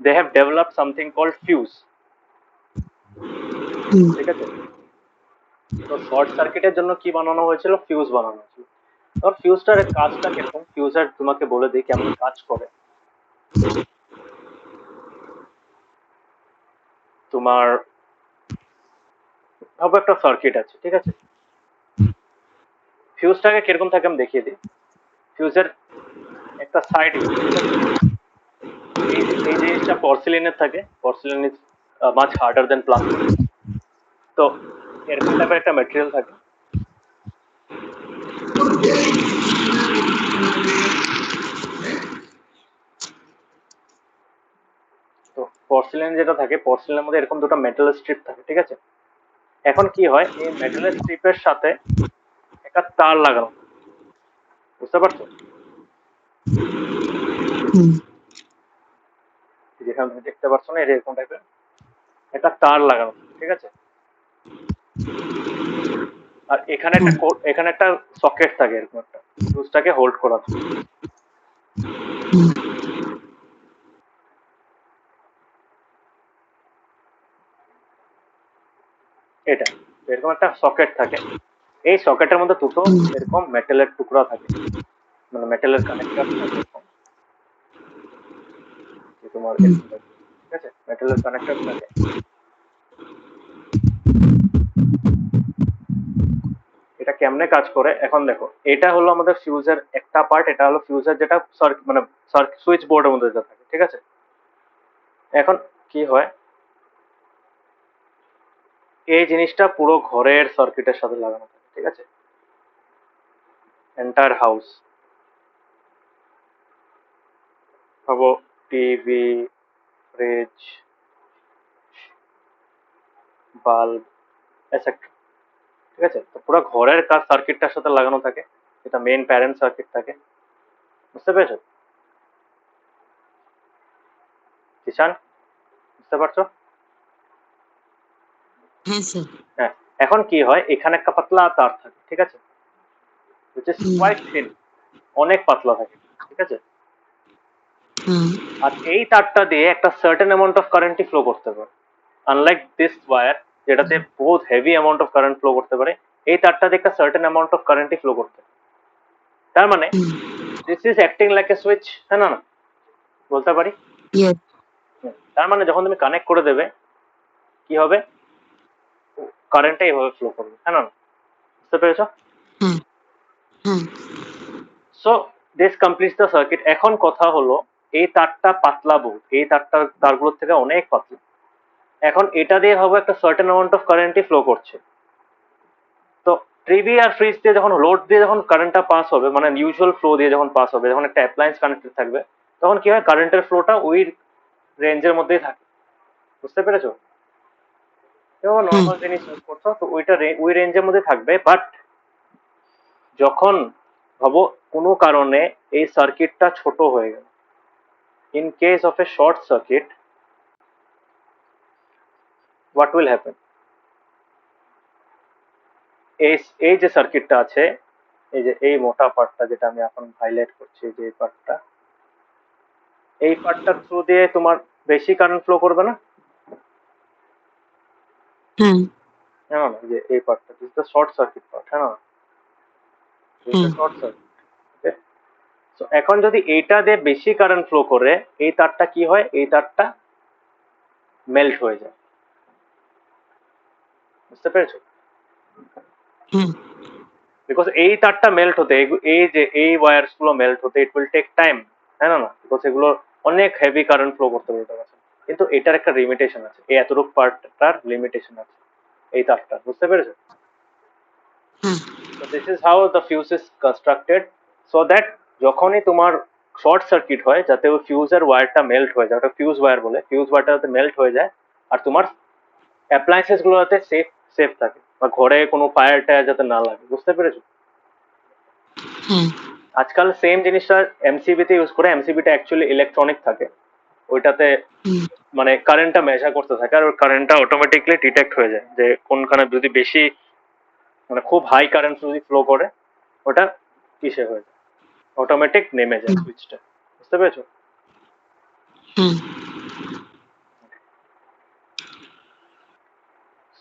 they have develop something called fuse, hmm ঠিক আছে? তো শর্ট সার্কিটের জন্য কি বানানো হয়েছিল, ফিউজ বানানো হয়েছিল। এবার ফিউজটার কাজটা কিরকম, ফিউজার তোমাকে বলে দিই কেমন কাজ করে। তোমার ভাবো একটা সার্কিট আছে, ঠিক আছে, ফিউজটাকে কিরকম থাকে আমি দেখিয়ে দিই। ফিউজের একটা সাইড, ঠিক আছে, এই জিনিসটা পর্সিলিনের থাকে, porcelain is much harder than plastic. তো এরকম টাইপের একটা ম্যাটেরিয়াল থাকে। তো পর্সিলিন যেটা থাকে, পর্সিলিনের মধ্যে এরকম দুটো মেটাল স্ট্রিপ থাকে, ঠিক আছে। এখন কি হয়, এই মেটাল স্ট্রিপের সাথে একটা তার লাগানো থাকে, বুঝতে পারছো? হুম যেখানে তুমি দেখতে পাচ্ছ না, এরকম টাইপের একটা তার লাগানো থাকে, ঠিক আছে। আর এখানে একটা এখানে একটা সকেট থাকে, এরকম একটা ফিউজটাকে হোল্ড করার জন্য। হুম এটা এরকম একটা সকেট থাকে, এই সকেটের মধ্যে দুটো হুম এরকম মেটালের টুকরা থাকে, মানে মেটালের কানেক্টর থাকে এরকম, যে তোমার হুম এরকম type, ঠিক আছে, মেটালের কানেক্টর থাকে। এটা কেমনে কাজ করে এখন দেখো, এটা হলো আমাদের ফিউজের একটা পার্ট, এটা হলো ফিউজের যেটা মানে সুইচ বোর্ডের মধ্যে যেটা থাকে, ঠিক আছে। এখন কি হয়, এই জিনিসটা পুরো ঘরের সার্কিটের সাথে লাগানো থাকে, ঠিক আছে, এন্টায়ার হাউস। ভাবো টিভি, ফ্রিজ, বাল্ব, এটসেট্রা, ঠিক আছে। তো পুরো ঘরের কাজ সার্কিটটার সাথে লাগানো থাকে, এটা মেইন প্যারেন্ট সার্কিট থাকে, বুঝতে পেরেছো কিষান? বুঝতে পারছো? হ্যাঁ স্যার হ্যাঁ। এখন কি হয়, এখানে একটা পাতলা তার থাকে, ঠিক আছে, which is hmm quite thin, অনেক পাতলা থাকে, ঠিক আছে। হুম আর এই তারটা দিয়ে একটা সার্টেন অ্যামাউন্ট অফ কারেন্টই ফ্লো করতে পারে, আনলাইক দিস ওয়্যার যেটাতে বহুত heavy amount of current flow করতে পারে, এই তারটা দিয়ে একটা সার্টেন অ্যামাউন্ট অফ কারেন্টই ফ্লো করতে পারে। তার মানে হুম this is acting like a switch, হ্যাঁ না, না বলতে পারি। ইয়েস তার মানে যখন তুমি কানেক্ট করে দেবে, কি হবে, কারেন্টটা এইভাবে ফ্লো করবে, হ্যাঁ না, না? বুঝতে পেরেছো? Hmm hmm so this completes the circuit. এখন কথা হলো, এই তারটা পাতলা বহুত, এই তারগুলোর থেকে অনেক পাতলা। এখন এটা দিয়ে হবে একটা সার্টেন অ্যামাউন্ট অফ কারেন্টই ফ্লো করছে। তো টিভি আর ফ্রিজ দিয়ে যখন লোড দিয়ে যখন কারেন্টটা পাস হবে, মানে ইউজুয়াল ফ্লো দিয়ে যখন পাস হবে, যখন একটা অ্যাপ্লায়েন্স কানেক্টেড থাকবে, তখন কি হয়, কারেন্টের ফ্লোটা ওই রেঞ্জের মধ্যেই থাকে, বুঝতে পেরেছো? যেমন হুম নর্মাল জিনিস ইউজ করছো, তো ওইটা ওই রেঞ্জের মধ্যে থাকবে। বাট যখন ভাবো কোনো কারণে এই সার্কিটটা ছোট হয়ে গেল, in case of a short circuit, what will happen, এই এই যে সার্কিটটা আছে, এই যে এই মোটা পার্টটা যেটা আমি এখন হাইলাইট করছি, যে পার্টটা, এই পার্টটার থ্রু দিয়ে তোমার বেশি কারেন্ট ফ্লো করবে না, হুম হ্যাঁ না, যে এই পার্টটা this the short circuit part, হ্যাঁ না, this the hmm short circuit. Okay. তো এখন যদি এইটা দিয়ে বেশি কারেন্ট ফ্লো করে, এই তারটা কি হয়, এই তারটা মেল্ট হয়ে যায়, বুঝতে পেরেছো? হুম বিকজ এই তারটা মেল্ট হতে এই যে এই ওয়্যারস গুলো মেল্ট হতে ইট উইল টেক টাইম, তাই না? বিকজ এগুলো অনেক হেভি কারেন্ট ফ্লো করতে পারে এটার কাছে, কিন্তু এটার একটা লিমিটেশন আছে, এই এতটুকু পার্টটার লিমিটেশন আছে এই তারটা, বুঝতে পেরেছো? হুম So this is how the fuse is constructed, so that যখনই তোমার শর্ট সার্কিট হয় যাতে ওই ফিউজের ওয়্যারটা মেল্ট হয়ে যায়, ওটা ফিউজ ওয়্যার বলে, ফিউজ ওয়্যারটা যাতে মেল্ট হয়ে যায় আর তোমার অ্যাপ্লায়েন্সেস গুলো যাতে সেফ সেফ থাকে বা ঘরে কোনো ফায়ার টায়ার যাতে না লাগে, বুঝতে পেরেছো? হুম আজকাল সেম জিনিসটা এমসিবি তে ইউজ করে, এমসিবিটা অ্যাকচুয়ালি ইলেকট্রনিক থাকে, ওইটাতে হুম মানে কারেন্টটা মেজার করতে থাকে আর ওই কারেন্টটা অটোমেটিকলি ডিটেক্ট হয়ে যায় যে কোনখানে যদি বেশি মানে খুব হাই কারেন্ট যদি ফ্লো করে ওটা কিসে হয়ে যায়, অটোমেটিক নেমে যায় হুম সুইচটা, বুঝতে পেরেছো? হুম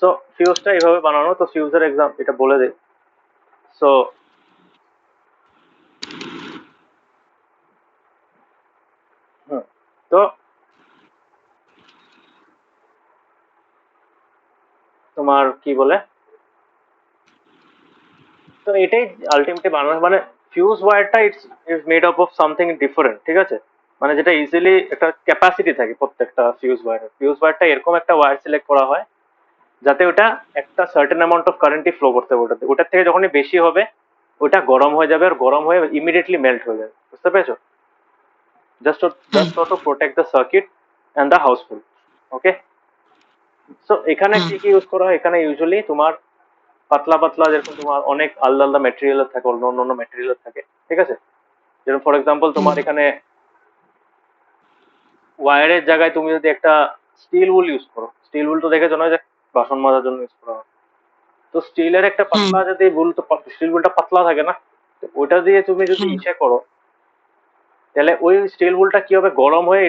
সো ফিউজটা এইভাবে বানানো, তো ফিউজের এক্সাম এটা বলে দিই। সো হুম, তো তোমার কি বলে, তো এটাই আলটিমেটলি বানানো মানে ফিউজ ওয়্যারটা it's is made up of something different, ঠিক আছে? মানে যেটা ইজিলি একটা ক্যাপাসিটি থাকে প্রত্যেকটা ফিউজ ওয়্যারটা এরকম একটা ওয়্যার সিলেক্ট করা হয় যাতে ওটা একটা সার্টেন অ্যামাউন্ট অফ কারেন্টই ফ্লো করতে হবে ওটাতে, ওটার থেকে যখনই বেশি হবে ওটা গরম হয়ে যাবে আর গরম হয়ে ইমিডিয়েটলি মেল্ট হয়ে যাবে, বুঝতে পেরেছো? Just hmm just to protect the circuit and the houseful. Okay, so এখানে হুম কি কি ইউজ করা হয়, এখানে ইউজুয়ালি তোমার পাতলা পাতলা যেরকম তোমার অনেক আলাদা আলাদা মেটেরিয়াল থাকে, অন্য অন্য মেটেরিয়াল থাকে, ঠিক আছে? যেরকম ফর এক্সাম্পল হুম তোমার এখানে ওয়্যারের জায়গায় তুমি যদি একটা স্টিল উল ইউজ করো, স্টিল উল তো দেখেছো না যে বাসন মাজার জন্য ইউজ করা হয়, তো স্টিলের একটা হুম পাতলা যদি উল, তো স্টিল উলটা পাতলা থাকে না, তো ওটা দিয়ে তুমি যদি হুম ইসে করো তাহলে ওই স্টিল উলটা কি হবে, গরম হয়ে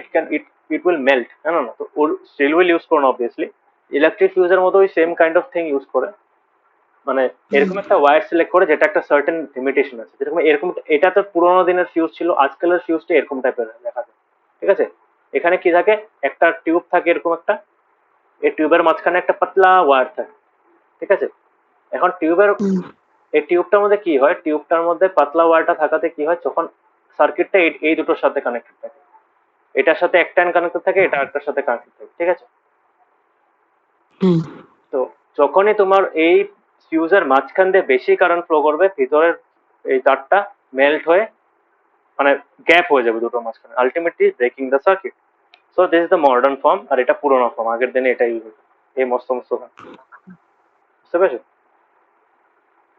ইট উইল মেল্ট, হ্যাঁ না? তো ওর স্টিল উইল ইউজ করো না অবভিয়াসলি, ইলেকট্রিক ফিউজের মতো ওই same kind of thing use করে, মানে হুম এরকম একটা ওয়্যার সিলেক্ট করে যেটা একটা সার্টেন লিমিটেশন আছে, যেরকম এরকম এটা তো পুরোনো দিনের ফিউজ ছিল, আজকালের ফিউজটা এরকম টাইপের দেখা যায়, ঠিক আছে? এখানে কি থাকে, একটা টিউব থাকে এরকম একটা, এই টিউবের মাঝখানে একটা পাতলা ওয়্যার থাকে, ঠিক আছে? এখন হুম এই টিউবটার মধ্যে কি হয়, টিউবটার মধ্যে পাতলা ওয়্যারটা থাকাতে কি হয়, যখন সার্কিটটা এই দুটোর সাথে কানেক্টেড থাকে, এটার সাথে একটা কানেক্টেড থাকে, এটা একটার সাথে কানেক্টেড থাকে, ঠিক আছে? হুম তো যখনই তোমার এই ফিউজের মাঝখান দিয়ে বেশি কারেন্ট ফ্লো করবে, ভিতরের এই তারটা মেল্ট হয়ে মানে গ্যাপ হয়ে যাবে দুটোর মাঝখানে, ultimately breaking the circuit. So this is the modern form, আর এটা পুরোনো ফর্ম, আগের দিনে এটা ইউজ হতো এই সমস্ত বুঝতে পেরেছো?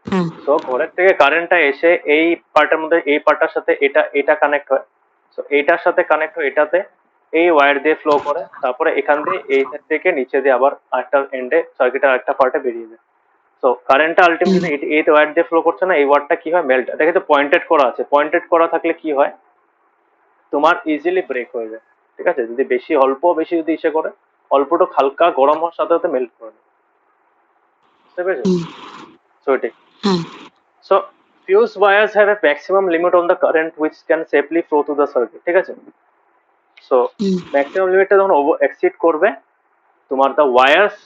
হুম সো ঘরের থেকে কারেন্টটা এসে এই পার্টের মধ্যে এই পার্টটার সাথে এটা এটা কানেক্ট হয়, সো এইটার সাথে কানেক্ট হয় এটাতে, এই ওয়্যার দিয়ে ফ্লো করে, তারপরে এখান দিয়ে এই থেকে নিচে দিয়ে আবার আরেকটা এন্ডে সার্কিটের আরেকটা পার্টে বেরিয়ে যায়। সো কারেন্টটা হুম আলটিমেটলি এই ওয়্যার দিয়ে ফ্লো করছে না, এই ওয়্যারটা কি হয়, মেল্ট, দেখে তো পয়েন্টেড করা আছে, পয়েন্টেড করা থাকলে কি হয়, তোমার ইজিলি ব্রেক হয়ে যায়, ঠিক আছে? যদি বেশি অল্প বেশি যদি ইসে করে, অল্পটুকু হালকা গরম হওয়ার সাথে সাথে মেল্ট করে দেয়, বুঝতে পেরেছো? হুম সো এটাই। হুম So fuse wires have a maximum limit on the current which can safely flow to the circuit, ঠিক আছে? So হুম maximum limitটা যখন exceed করবে, তোমার the wires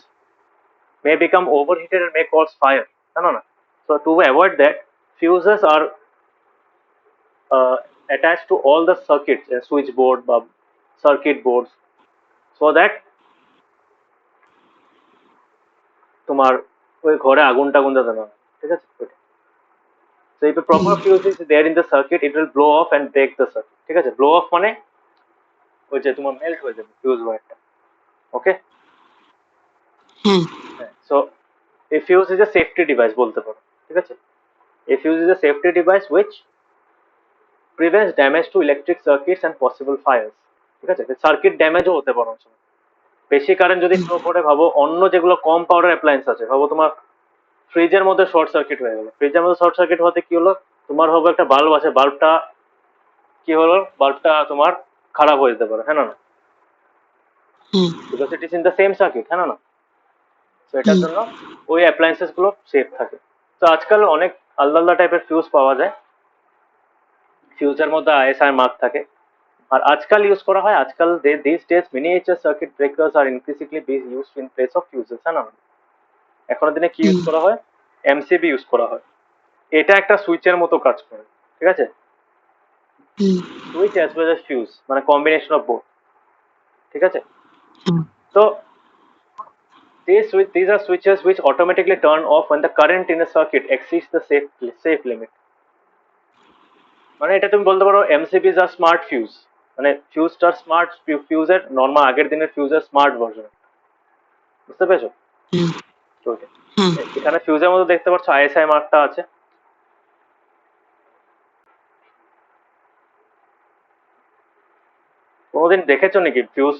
may become overheated and may cause fire, জানো না? So to avoid that, fuses are attached to all the circuits, switchboard বা circuit boards, so that তোমার ওই ঘরে আগুন টাগুন যাতে না হয়, ঠিক আছে? So if a proper fuse is there in the circuit, it will blow off and break the circuit, ঠিক আছে? Blow off মানে ওই যে তোমার মেল্ট হয়ে যাবে ফিউজ ওয়্যারটা, okay? Hmm so a fuse is a safety device বলতে পারো, ঠিক আছে? A fuse is a safety device which prevents damage to electric circuits and possible fires, ঠিক আছে? সার্কিট ড্যামেজও হতে পারে অনেক সময়। বেশি কারেন্ট যদি ফ্লো করে, ভাবো অন্য যেগুলো কম পাওয়ারের অ্যাপ্লায়েন্স আছে, ভাবো তোমার ফ্রিজের মধ্যে শর্ট সার্কিট হয়ে গেল, ফ্রিজের মধ্যে শর্ট সার্কিট হতে কি হলো, তোমার হবে একটা বাল্ব আছে, বাল্বটা কি হলো, বাল্বটা তোমার খারাপ হয়ে যেতে পারে, হ্যাঁ না? Hmm because it is in the same circuit, হ্যাঁ না? তো এটার হুম জন্য ওই অ্যাপ্লায়েন্সেস গুলো সেফ থাকে। তো আজকাল অনেক আলাদা আলাদা টাইপের ফিউজ পাওয়া যায়, ফিউজের মধ্যে আইএসআই মার্ক থাকে, আর আজকাল ইউজ করা হয়, আজকাল these days miniature circuit breakers are increasingly being used in place of fuses, হ্যাঁ না? এখনের দিনে কি ইউজ করা হয়, এমসিবি ইউজ করা হয়। এটা একটা সুইচের মতো কাজ করে, ঠিক আছে? Hmm, switch as well as fuse, মানে কম্বিনেশন অফ বোথ, ঠিক আছে? হুম, তো these are switches which automatically turn off when the current in a circuit exceeds the safe limit. মানে এটা তুমি বলতে পারো এমসিবিজ আর স্মার্ট ফিউজ, মানে ফিউজটার স্মার্ট ফিউজের নর্মাল আগের দিনের ফিউজের স্মার্ট ভার্সন, বুঝতে পেরেছো? হুম, তো ওটা। হুম। এখানে ফিউজের মধ্যে দেখতে পাচ্ছ আইএসআই মার্কটা আছে। কোনোদিন দেখেছো নাকি ফিউজ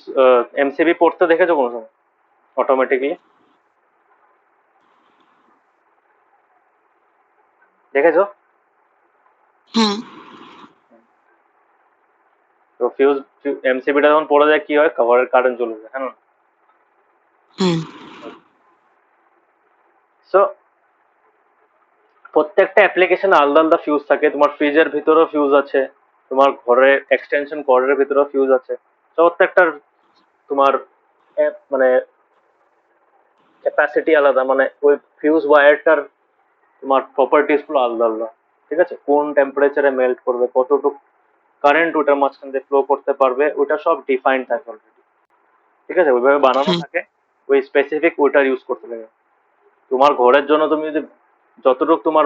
এমসিবি পড়তে দেখেছো কোনো সময় অটোমেটিকলি? দেখেছো? হ্যাঁ। তো ফিউজ এমসিবিটা যখন পড়ে যায় কি হয়, কভারের কারেন্ট চলে যায়, হ্যাঁ না? হ্যাঁ। সো প্রত্যেকটা অ্যাপ্লিকেশনে আলাদা আলাদা ফিউজ থাকে। তোমার ফ্রিজের ভিতরেও ফিউজ আছে, তোমার ঘরে এক্সটেনশন কর্ডের ভিতরেও ফিউজ আছে। প্রত্যেকটার তোমার মানে ক্যাপাসিটি আলাদা, মানে ওই ফিউজ ওয়্যারটার তোমার প্রপার্টিস গুলো আলাদা আলাদা, ঠিক আছে? কোন টেম্পারেচারে মেল্ট করবে, কতটুকু কারেন্ট ওটার মাঝখান দিয়ে ফ্লো করতে পারবে, ওটা সব ডিফাইন্ড থাকে অলরেডি, ঠিক আছে? ওইভাবে বানানো হুম, থাকে, ওই স্পেসিফিক ওইটার ইউজ করতে লাগে। তোমার ঘরের জন্য তুমি যদি যতটুকু তোমার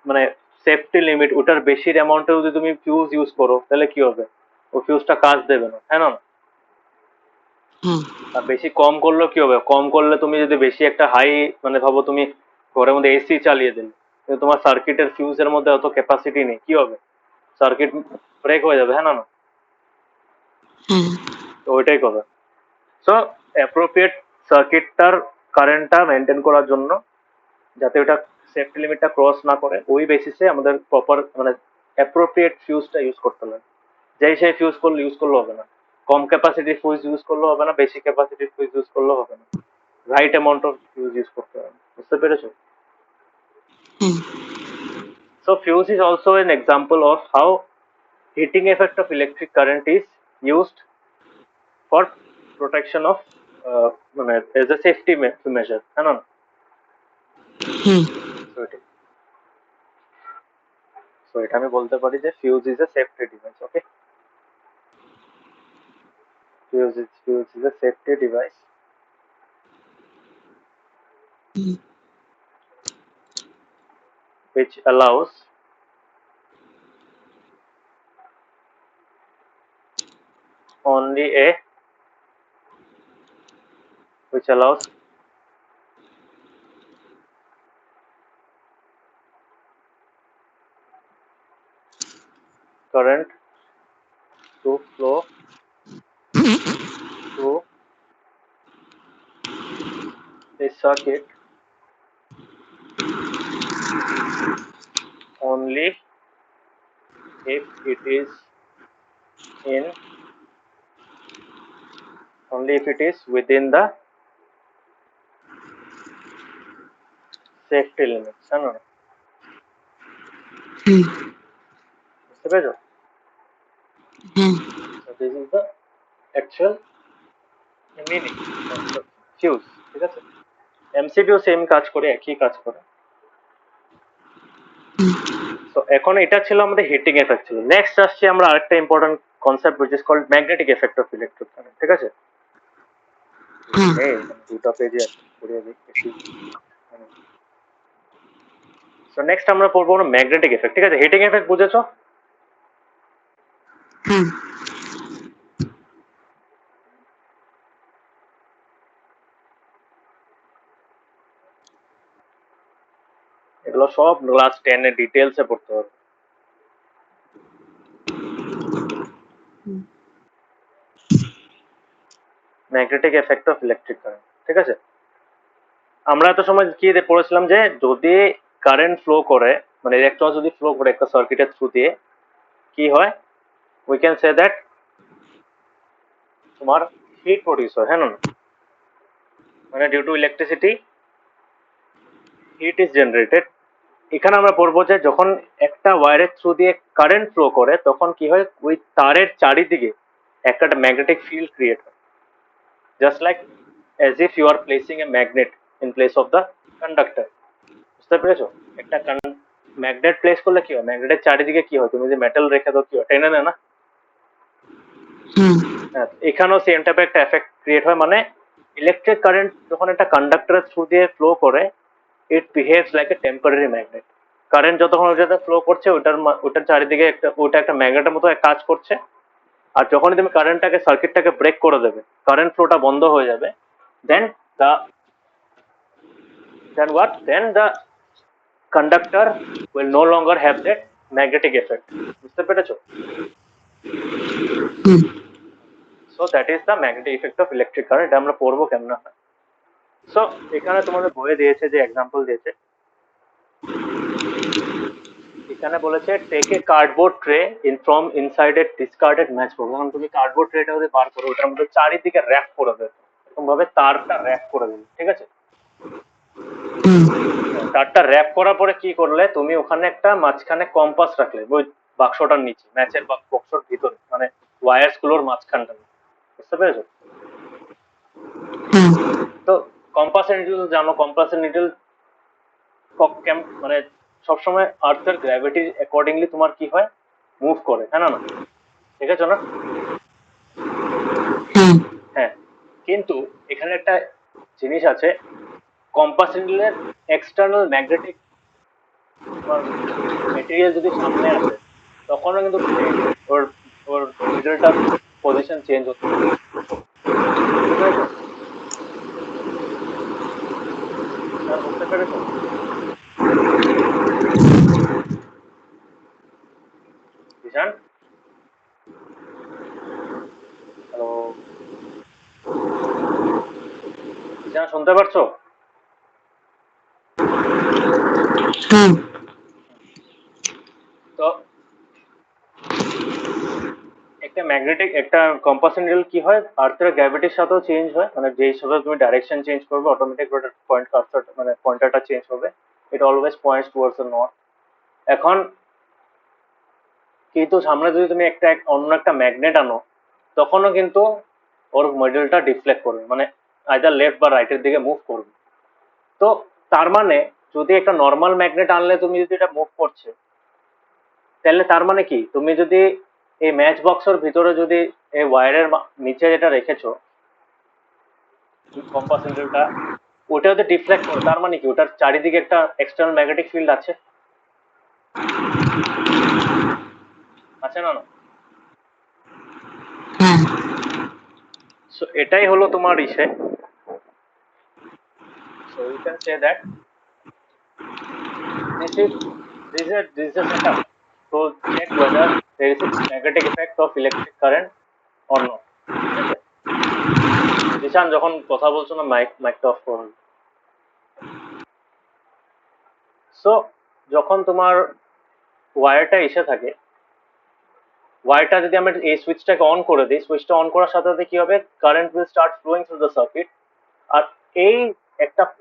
মানে সেফটি লিমিট ওটার বেশির অ্যামাউন্টে যদি তুমি ফিউজ ইউজ করো তাহলে কি হবে, ও ফিউজটা কাজ দেবে না, হ্যাঁ না? হুম, আর বেশি কম করলেও কি হবে, কম করলে তুমি যদি বেশি একটা হাই, মানে ভাবো তুমি ঘরের মধ্যে এসি চালিয়ে দিলে, কিন্তু তোমার সার্কিটের ফিউজের মধ্যে অত ক্যাপাসিটি নেই, কি হবে, সার্কিট ব্রেক হয়ে যাবে, হ্যাঁ না? হুম, তো ওইটাই কথা। সো অ্যাপ্রোপ্রিয়েট সার্কিটটার কারেন্টটা মেনটেন করার জন্য, যাতে ওটা সেফটি লিমিটটা ক্রস না করে, ওই বেসিসে আমাদের প্রপার মানে অ্যাপ্রোপ্রিয়েট ফিউজটা ইউজ করতে হবে। যেই সেই ফিউজ করলে ইউজ করলে হবে না, কম ক্যাপাসিটির ফিউজ ইউজ করলে হবে না, বেশি ক্যাপাসিটির ফিউজ ইউজ করলে হবে না, right amount of fuse use করতে হবে, বুঝতে পেরেছো? হুম, So fuse is also an example of how heating effect of electric current is used for protection of মানে as a safety measure, হ্যাঁ না? হুম, So এটা আমি বলতে পারি যে fuse is a safety device, okay? Fuse is a safety device hmm, which allows only a which allows current to flow through a circuit only if it is in only if it is within the safety limits, হ্যাঁ না? হুম, বুঝতে পেরেছো? হুম, So this is the actual meaning of the fuse, ঠিক আছে? এমসিবিও সেম কাজ করে, একই কাজ করে। তো এখন এটা ছিল আমাদের হিটিং এফেক্ট ছিল। নেক্সট আসছে আমরা আরেকটা important concept which is called magnetic effect of electric current, ঠিক আছে? হুম, এই দুটো পেজে আছে, পড়িয়ে দিই একটু। সো নেক্সট আমরা পড়বো ম্যাগনেটিক এফেক্ট, ঠিক আছে? হিটিং এফেক্ট বুঝেছো? হুম, এগুলো সব ক্লাস 10 এর ডিটেইলসে পড়তে হবে। Hmm, magnetic effect of electric current, ঠিক আছে? আমরা এত সময় কি পড়েছিলাম যে যদি কারেন্ট ফ্লো করে, মানে ইলেকট্রন যদি ফ্লো করে একটা সার্কিটের থ্রু দিয়ে, কি হয়, উই ক্যান সে দ্যাট তোমার হিট প্রডিউস হয়, হ্যাঁ না? মানে due to electricity heat is generated. এখানে আমরা পড়বো যে যখন একটা ওয়্যারের থ্রু দিয়ে কারেন্ট ফ্লো করে তখন কি হয়, ওই তারের চারিদিকে একটা ম্যাগনেটিক ফিল্ড ক্রিয়েট হয়, just like as if you are placing a magnet in place of the conductor. বুঝতে পেরেছো? একটা ম্যাগনেট প্লেস করলে কি হয়, ম্যাগনেটের চারিদিকে কি হয়, তুমি যদি মেটাল রেখে দাও কি হয়, টেনে নেয় না? হুম হ্যাঁ, এখানেও সেম টাইপের একটা এফেক্ট ক্রিয়েট হয়, মানে ইলেকট্রিক কারেন্ট যখন একটা কন্ডাক্টরের থ্রু দিয়ে ফ্লো করে, it behaves like a temporary magnet. Current যতক্ষণ ওটাতে ফ্লো করছে ওটার চারিদিকে ওটা একটা ম্যাগনেটের মতো কাজ করছে। আর যখনই তুমি কারেন্টটাকে সার্কিটটাকে ব্রেক করে দেবে, কারেন্ট ফ্লোটা বন্ধ হয়ে যাবে, দেন the then the conductor will no longer have that magnetic effect. বুঝতে পেরেছো? হুম So that is the magnetic effect of electric current. এটা আমরা পড়বো কেমন হয়। সো এখানে তোমাদের বইয়ে দিয়েছে যে এক্সাম্পল দিয়েছে, এখানে বলেছে take a cardboard tray from inside a discarded match box. যখন তুমি কার্ডবোর্ড ট্রেটা যদি বার করো, ওটার মধ্যে চারিদিকে র্যাপ করে দেবে, এরকম ভাবে তারটা র্যাপ করে দেবে, ঠিক আছে? হুম তারটা র্যাপ করার পরে কি করলে, তুমি ওখানে একটা মাঝখানে কম্পাস রাখলে ওই বাক্সটার নিচে, ম্যাচের বাক্সটার ভিতরে, মানে ওয়্যারস গুলোর মাঝখানটা, বুঝতে পেরেছো? হুম তো কম্পাসের নিডল জানো, কম্পাসের নিডল মানে সবসময় আর্থের গ্র্যাভিটির অ্যাকর্ডিংলি তোমার কি হয়, মুভ করে, হ্যাঁ না? ঠিক আছে না? হুম হ্যাঁ, কিন্তু এখানে একটা জিনিস আছে, কম্পাস নিডলের এক্সটার্নাল ম্যাগনেটিক মেটেরিয়াল যদি সামনে আসে, তখনও কিন্তু ওর ওর নিডলটার পজিশন চেঞ্জ হতে পারে। বুঝতে পেরেছো? স্যার বুঝতে পেরেছো? জিশান, হ্যালো জিশান, শুনতে পারছো? হুম তো একটা কম্পাস নিডল কি হয়, আর্থের গ্র্যাভিটির সাথেও চেঞ্জ হয়, মানে যেই সাথে তুমি ডাইরেকশন চেঞ্জ করবে, অটোমেটিক ওটার পয়েন্ট কার্সর মানে পয়েন্টারটা চেঞ্জ হবে। ইট always points towards the north. এখন কিন্তু সামনে যদি তুমি অন্য একটা ম্যাগনেট আনো, তখনও কিন্তু ওর মডেলটা ডিফ্লেক্ট করবে, মানে আইদার লেফট বা রাইটের দিকে মুভ করবে। তো তার মানে যদি একটা নর্মাল ম্যাগনেট আনলে তুমি যদি এটা মুভ করছে, তাহলে তার মানে কি, তুমি যদি এই ম্যাচ বক্সের ভিতরে যদি এই ওয়্যারের নিচে যেটা রেখেছো কম্পাস নিডলটা, ওটা যদি ডিফ্লেক্ট করে, তার মানে কি ওটার চারিদিকে একটা এক্সটার্নাল ম্যাগনেটিক ফিল্ড আছে, আছে না? হ্যাঁ সো এটাই হলো তোমার ইসে। So you can say that this is this is a setup to check whether there is a magnetic effect of electric current or not. ঠিক আছে? জিশান, যখন কথা বলছো না, মাইকটা অফ করুন। সো যখন তোমার ওয়্যারটা এসে থাকে, ওয়্যারটা যদি আমরা এই সুইচটাকে অন করে দিই, সুইচটা অন করার সাথে সাথে কি হবে, current will start flowing through the circuit. আর এই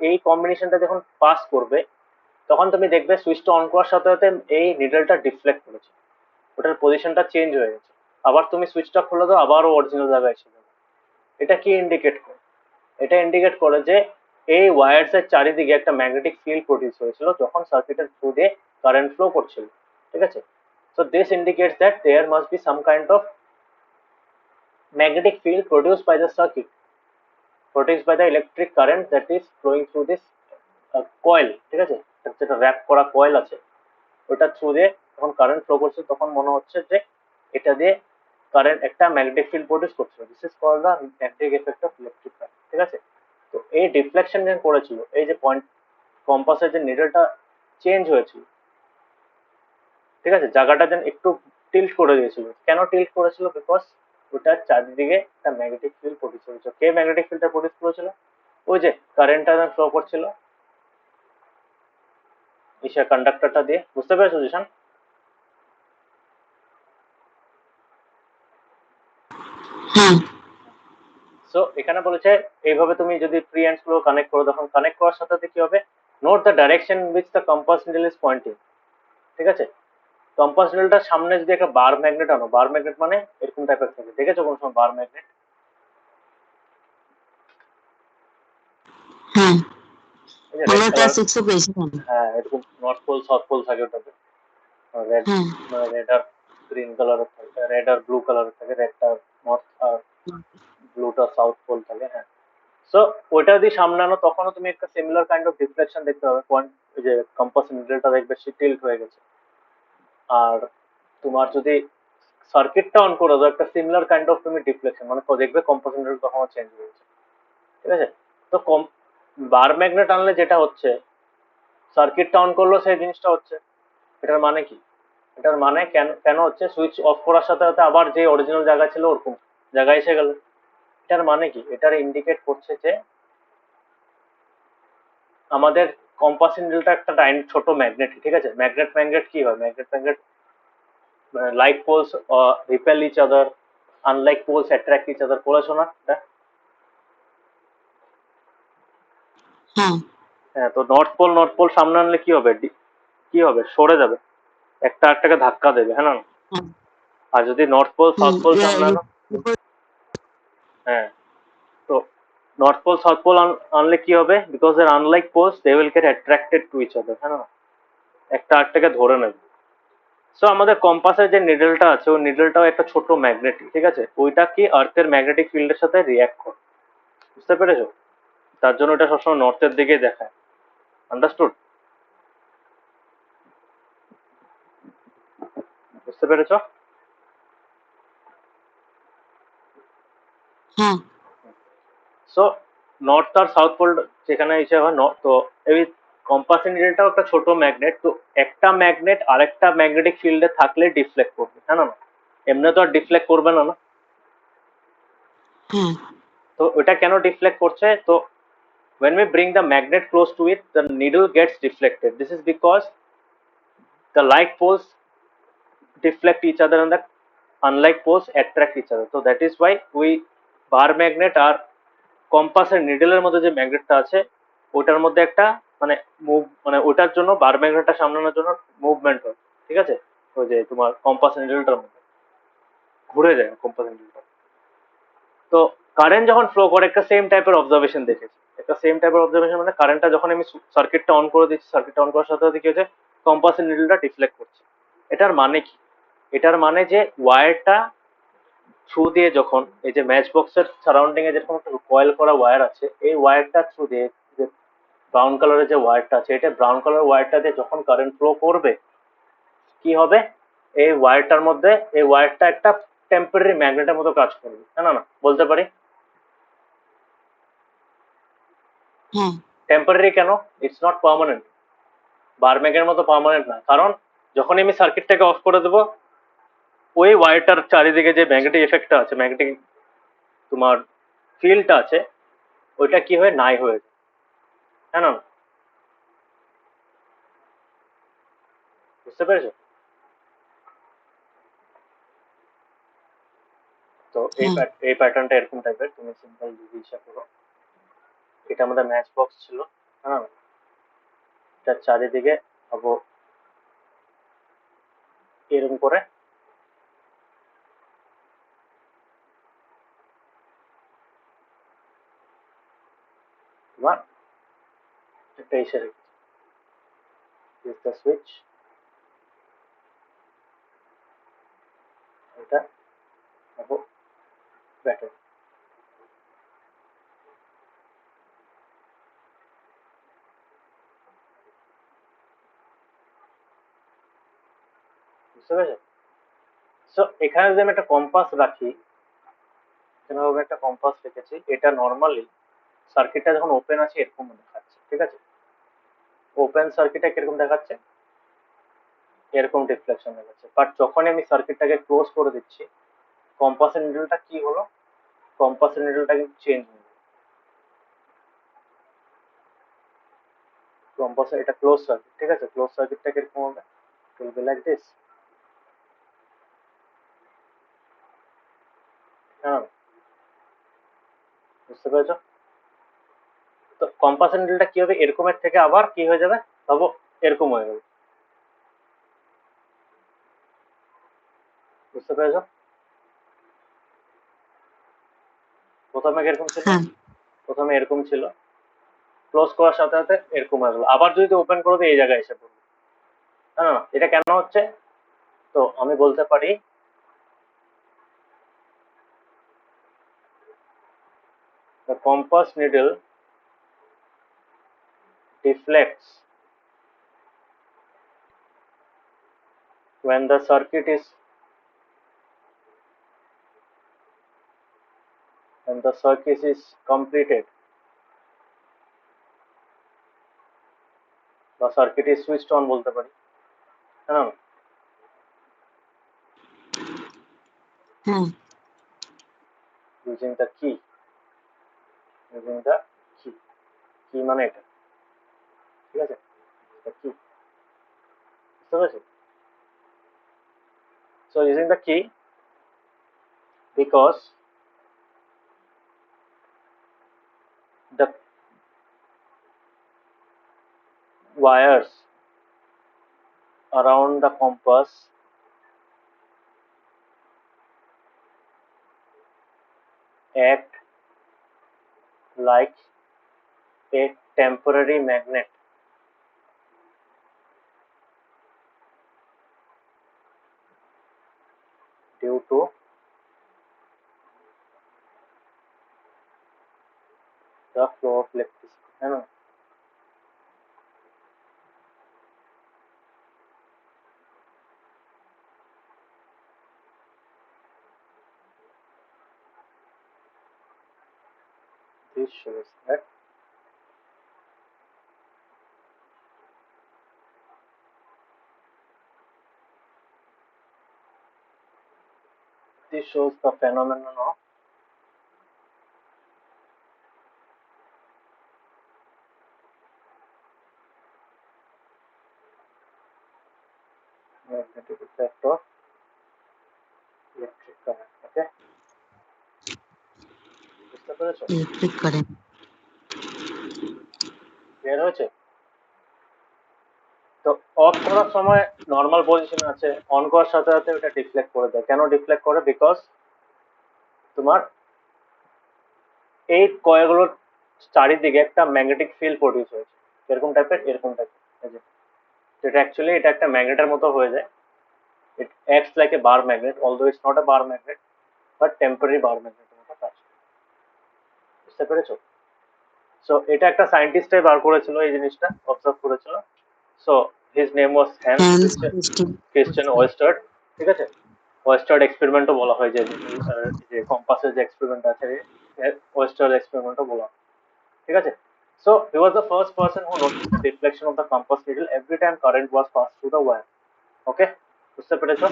এই কম্বিনেশনটা যখন পাস করবে, তখন তুমি দেখবে সুইচটা অন করার সাথে সাথে এই নিডলটা ডিফ্লেক্ট করেছে, ওটার পজিশনটা চেঞ্জ হয়ে গেছে। আবার তুমি সুইচটা খুলে দাও, আবারও অরিজিনাল জায়গায় এসে যাবে। এটা কি ইন্ডিকেট করে? এটা ইন্ডিকেট করে যে এই ওয়্যারস এর চারিদিকে একটা ম্যাগনেটিক ফিল্ড প্রডিউস হয়েছিল যখন সার্কিটের থ্রু দিয়ে কারেন্ট ফ্লো করছিল, ঠিক আছে? So this indicates that there must be some kind of magnetic field produced by the circuit, produced by the electric current that is flowing through this coil, ঠিক আছে? যেটা র্যাপ করা কয়েল আছে, ওটা থ্রু দিয়ে যখন কারেন্ট ফ্লো করছে, তখন মনে হচ্ছে যে এটা দিয়ে কারেন্ট একটা ম্যাগনেটিক ফিল্ড প্রডিউস করছে। This is called the magnetic effect of electric current, ঠিক আছে? তো এই ডিফ্লেকশন যে করেছিল, এই যে পয়েন্ট কম্পাসের যে নিডলটা চেঞ্জ হয়েছিল, ঠিক আছে, জায়গাটা যেন একটু টিল্ট করে দিয়েছিল। কেন টিল্ট করেছিল? বিকজ ওটার চারিদিকে একটা ম্যাগনেটিক ফিল্ড প্রডিউস হয়েছিল। কে ম্যাগনেটিক ফিল্ডটা প্রডিউস করেছিল? ওই যে কারেন্টটা যেন ফ্লো করছিল ইসে কন্ডাক্টরটা দিয়ে। বুঝতে পেরেছো জিশান? হ্যাঁ সো এখানে বলেছে এইভাবে তুমি যদি থ্রি এন্ডস গুলো কানেক্ট করো, তখন কানেক্ট করার সাথে সাথে কি হবে, note the direction which the compass needle is pointing, ঠিক আছে? কম্পাস নিডলটার সামনে যদি একটা বার ম্যাগনেট আনো, বার ম্যাগনেট মানে এরকম টাইপের থাকে, দেখেছো কোন সময় বার ম্যাগনেট? হ্যাঁ এই যে রেড আমরা ক্লাস কালার, 6 এ পেয়েছিলাম। হ্যাঁ এরকম নর্থ পোল সাউথ পোল থাকে ওটাতে, রেড হ্যাঁ। মানে রেড আর গ্রিন কালারের থাকে, রেড আর ব্লু কালারের থাকে, রেডটা নর্থ আর ব্লুটা সাউথ পোল থাকে, হ্যাঁ। সো ওইটা যদি সামনে আনো তখনও তুমি একটা সিমিলার কাইন্ড অফ ডিফ্লেকশন দেখতে পাবে, ওই যে কম্পাস নিডলটা দেখবে সে টিল্ট হয়ে গেছে। আর তোমার যদি সার্কিটটা অন করে দাও একটা সিমিলার কাইন্ড অফ তুমি ডিফ্লেকশন মানে দেখবে কম্পাস নিডল তখন চেঞ্জ হয়ে গেছে, ঠিক আছে। তো বার ম্যাগনেট আনলে যেটা হচ্ছে সার্কিটটা অন করলেও সেই জিনিসটা হচ্ছে। এটার মানে কি? এটার মানে কেন কেন হচ্ছে সুইচ অফ করার সাথে সাথে আবার যে অরিজিনাল জায়গা ছিল ওরকম জায়গায় এসে গেল। এটার মানে কি? এটার ইন্ডিকেট করছে যে আমাদের কম্পাস নিডলটা একটা ছোট ম্যাগনেট, ঠিক আছে। ম্যাগনেট ম্যাগনেট কি হয়? Magnet magnet like poles repel each other, unlike poles attract each other, পড়েছো না এটা? হ্যাঁ। হ্যাঁ, তো নর্থ পোল সামনে আনলে কি হবে? কি হবে? সরে যাবে, একটা আরেকটাকে ধাক্কা দেবে, হ্যাঁ না? হ্যাঁ। আর যদি নর্থ পোল সাউথ হুম। পোল সামনে আনো, হ্যাঁ, তো নর্থ পোল সাউথ পোল আনলে কি হবে? বিকজ এর unlike poles they will get attracted to each other, হ্যাঁ না? একটা আরেকটাকে ধরে নেবে। সো আমাদের কম্পাসের যে নিডলটা আছে ওই নিডলটাও একটা ছোট ম্যাগনেট, ঠিক আছে। ওইটা কি আর্থের ম্যাগনেটিক ফিল্ডের সাথে রিয়াক্ট করে, বুঝতে পেরেছো? তার জন্য এটা সবসময় নর্থের দিকে দেখায়। আন্ডারস্টুড? বুঝতে পেরেছো? হ্যাঁ। সো নর্থ আর সাউথ পোল যেখানে এসে হয় তো এই কম্পাসের নিডলটাও একটা ছোট ম্যাগনেট, তো একটা ম্যাগনেট আরেকটা ম্যাগনেটিক ফিল্ডে থাকলে ডিফ্লেক্ট করবে, হ্যাঁ না? এমনি তো আর ডিফ্লেক্ট করবে না, না? হ্যাঁ। তো ওটা কেন ডিফ্লেক্ট করছে? তো when we bring the magnet close to it the needle gets deflected. This is because the like poles deflect each other and the unlike poles attract each other. So that is why we bar magnet আর কম্পাসের নিডলের মধ্যে যে ম্যাগনেটটা আছে ওটার মধ্যে একটা মানে মানে ওটার জন্য বার ম্যাগনেটটা সামলানোর জন্য মুভমেন্ট হয়, ঠিক আছে। ওই যে তোমার কম্পাস নিডলটার মধ্যে ঘুরে যায় কম্পাস নিডলটা। তো কারেন্ট যখন ফ্লো করে একটা সেম টাইপের অবজারভেশন দেখেছি, একটা সেম টাইপের অবজারভেশন মানে কারেন্টটা যখন আমি সার্কিটটা অন করে দিচ্ছি, সার্কিটটা অন করার সাথে সাথে কি হচ্ছে কম্পাসের নিডলটা ডিফ্লেক্ট করছে। এটার মানে কি? এটার মানে যে ওয়্যারটা থ্রু দিয়ে যখন এই যে ম্যাচ বক্সের সারাউন্ডিং এ যেরকম একটা কয়েল করা ওয়্যার আছে, এই ওয়্যারটা থ্রু দিয়ে যে ব্রাউন কালারের যে ওয়্যারটা আছে এটা ব্রাউন কালার ওয়্যারটা দিয়ে যখন কারেন্ট ফ্লো করবে কি হবে? এই ওয়্যারটার মধ্যে এই ওয়্যারটা একটা টেম্পোরারি ম্যাগনেটের মতো কাজ করবে, হ্যাঁ না? বলতে পারি হ্যাঁ। টেম্পোরারি কেন? It's not permanent. বার ম্যাগের মতো পার্মানেন্ট না, কারণ যখনই আমি সার্কিটটাকে অফ করে দেবো ওই ওয়্যারটার চারিদিকে যে ম্যাগনেটিক এফেক্টটা আছে, ম্যাগনেটিক তোমার ফিল্ডটা আছে, ওইটা কি হয়ে নাই হয়ে যায়, হ্যাঁ না? বুঝতে পেরেছো? তো হ্যাঁ। এই প্যাটার্নটা এরকম টাইপের, তুমি সিম্পল যদি হিসাব করো, এটা আমাদের ম্যাচ বক্স ছিল, হ্যাঁ। এটার চারিদিকে ভাবো এরকম করে তোমার একটা এসে রেখেছে, দ্য সুইচ, এটা ভাবো ব্যাটারি। বুঝতে পেরেছো? সো এখানে যদি আমি একটা কম্পাস রাখি, এখানে আমি একটা কম্পাস রেখেছি, এটা নর্মালি সার্কিটটা যখন ওপেন আছে এরকম দেখাচ্ছে, ঠিক আছে। ওপেন সার্কিটে কিরকম দেখাচ্ছে? এরকম ডিফ্লেকশন দেখাচ্ছে। বাট যখনই আমি সার্কিটটাকে ক্লোজ করে দিচ্ছি কম্পাসের নিডলটা কি হলো? কম্পাসের নিডলটা কিন্তু চেঞ্জ হয়ে গেল। কম্পাসের এটা ক্লোজ সার্কিট, ঠিক আছে। ক্লোজ সার্কিটটা কিরকম হবে? It will be like this, হ্যাঁ। বুঝতে পেরেছো? তো কম্পাসের নিডলটা কি হবে? এরকমের থেকে আবার কি হয়ে যাবে? ভাবো এরকম হয়ে যাবে। বুঝতে পেরেছো? প্রথমে কিরকম ছিল? হ্যাঁ। প্রথমে এরকম ছিল, ক্লোজ করার সাথে সাথে এরকম হয়ে গেল, আবার যদি ওপেন করো তো এই জায়গায় এসে পড়বে। হ্যাঁ, এটা কেন হচ্ছে? তো আমি বলতে পারি the compass needle deflects when the circuit is completed, বা সার্কিট ইজ সুইচড অন বলতে পারি। হ্যাঁ, হ্যাঁ ইউজিং দ্য কি, ইউজিং দ্য কি, কি মানে এটা, ঠিক আছে, কি, বুঝতে পেরেছো? সো ইউজিং দ্য কি because the wires around the compass act like a temporary magnet due to the flow of electricity, है ना? This shows that this shows the phenomenon of magnetic effect of electric current. Okay, বুঝতে পেরেছো? Electric current. ক্লিয়ার হয়েছে? তো অফ করার সময় নর্মাল পজিশন আছে, অন করার সাথে সাথে ওটা ডিফ্লেক্ট করে দেয়। কেন ডিফ্লেক্ট করে? বিকজ তোমার এই কয়েলগুলোর চারিদিকে একটা ম্যাগনেটিক ফিল্ড প্রডিউস হয়েছে, এরকম টাইপের, এরকম টাইপের, যেটা অ্যাকচুয়ালি এটা একটা ম্যাগনেটের মতো হয়ে যায়। It acts like a bar magnet, although it's not a bar magnet, but temporary bar ম্যাগনেটের মতো কাজ করে। বুঝতে পেরেছো? সো এটা একটা সায়েন্টিস্টই বার করেছিল, এই জিনিসটা অবজার্ভ করেছিল। So his name was Hans Hans Christian ওয়েস্টার্ড। ঠিক আছে, ওয়েস্টার্ড এক্সপেরিমেন্টও বলা হয়, যে যে কম্পাসের যে এক্সপেরিমেন্ট আছে, ওয়েস্টার্ড এক্সপেরিমেন্টও বলা হয়। ঠিক আছে, so he was the first person who noticed the deflection of the compass needle every time current was passed through the wire. Okay, বুঝতে পেরেছো?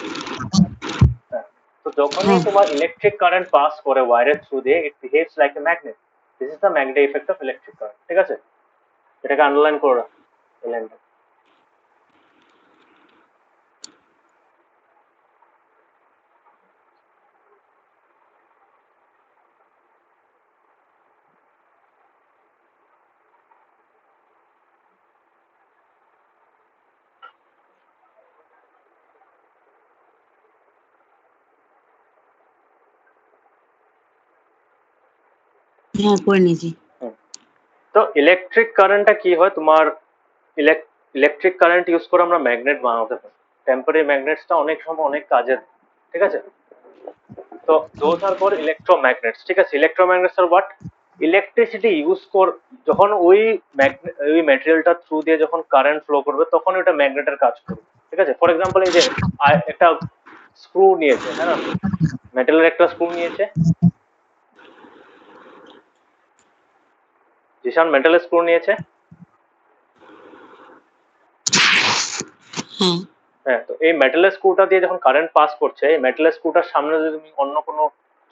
হ্যাঁ, তো যখনই হ্যাঁ তোমার ইলেকট্রিক কারেন্ট পাস করে ওয়্যারের থ্রু দিয়ে, it behaves like a magnet. This is the magnetic effect of electric current. ঠিক আছে, এটাকে আন্ডারলাইন করে রাখো এই লাইনটা। হ্যাঁ করে নিয়েছি। তো ইলেকট্রিক কারেন্টটা কি হয়, তোমার ইলেকট্রিক কারেন্ট ইউজ করে আমরা ম্যাগনেট বানাতে পারি। টেম্পোরারি ম্যাগনেটসটা অনেক সময় অনেক কাজের। ঠিক আছে, তো দোজ আর কল ইলেকট্রোম্যাগনেটস। ঠিক আছে, ইলেকট্রোম্যাগনেটস আর হোয়াট, ইলেকট্রিসিটি ইউজ কর, যখন ওই ম্যাটেরিয়ালটা থ্রু দিয়ে যখন কারেন্ট ফ্লো করবে তখন ওটা ম্যাগনেটের কাজ করবে। ঠিক আছে, ফর এক্সাম্পল এই যে একটা স্ক্রু নিয়েছে, হ্যাঁ না, মেটালের একটা স্ক্রু নিয়েছে, জিশান মেটালের স্ক্রু নিয়েছে। হ্যাঁ হ্যাঁ, তো এই মেটালের স্ক্রুটা দিয়ে যখন কারেন্ট পাস করছে, এই মেটালের স্ক্রুটার সামনে যদি তুমি অন্য কোনো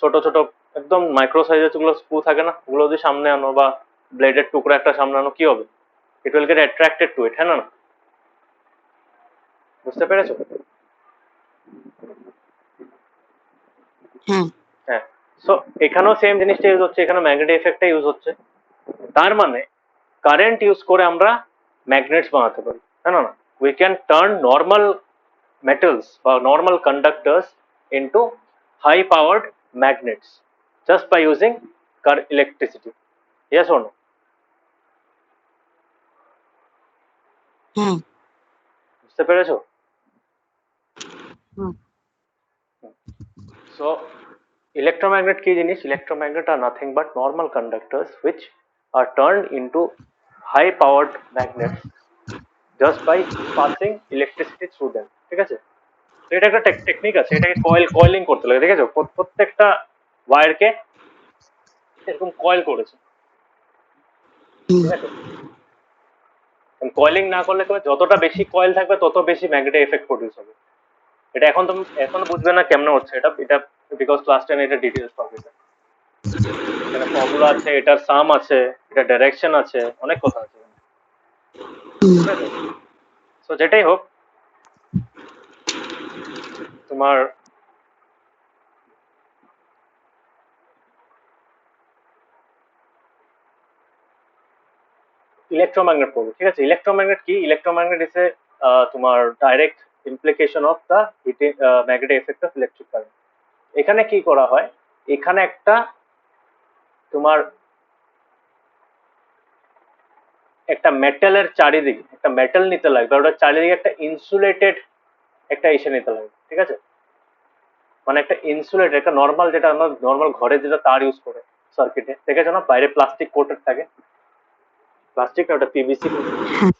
ছোট ছোট একদম মাইক্রো সাইজের যেগুলো স্ক্রু থাকে না, ওগুলো যদি সামনে আনো, বা ব্লেডের টুকরা একটা সামনে আনো, কি হবে? It will get attracted to it, হ্যাঁ না? বুঝতে পেরেছো? হ্যাঁ হ্যাঁ, সো এখানেও সেম জিনিসটা ইউজ হচ্ছে, এখানে ম্যাগনেটিক এফেক্টটা ইউজ হচ্ছে। তার মানে কারেন্ট ইউজ করে আমরা ম্যাগনেটস বানাতে পারি, হ্যাঁ না? We can turn normal metals or normal conductors into high powered magnets just by using electricity. Yes or no? হ্যাঁ বুঝতে পেরেছো? হুম So electromagnet কি জিনিস? Electromagnet are nothing but normal conductors which are turned into high powered magnets just by passing electricity through them, ঠিক আছে? তো এটা একটা টেকনিক আছে, এটাকে কয়েলিং করতে লাগে, দেখেছো? প্রত্যেকটা ওয়্যারকে এরকম কয়েল করেছে, হুম ঠিক আছে? কয়েলিং না করলে কি হবে, যতটা বেশি কয়েল থাকবে তত বেশি ম্যাগনেটিক এফেক্ট প্রডিউস হবে। এটা এখন তুমি এখন বুঝবে না কেমনে হচ্ছে এটা, বিকজ ক্লাস 10 এটা ডিটেইলস পাবে। এখানে ফর্মুলা আছে, এটার সাম আছে, এটা ডাইরেকশন আছে, অনেক কথা আছে, হুম ঠিক আছে? সো যেটাই হোক, তোমার ইলেকট্রোম্যাগনেট পড়বে, ঠিক আছে? ইলেকট্রোম্যাগনেট কি? ইলেকট্রোম্যাগনেট ইজ এ তোমার direct implication of the magnetic effect of electric current. এখানে কি করা হয়, এখানে একটা তোমার একটা মেটালের চারিদিকে একটা মেটাল নিতে লাগবে, ওটার চারিদিকে একটা ইনসুলেটেড একটা এসে নিতে লাগবে, ঠিক আছে? মানে একটা ইনসুলেটেড, একটা নর্মাল, যেটা আমরা নর্মাল ঘরে যেটা তার ইউজ করে সার্কিটে দেখেছো না, বাইরে প্লাস্টিক কোটেড থাকে, প্লাস্টিক না, ওটা পিভিসি কোটেড। হ্যাঁ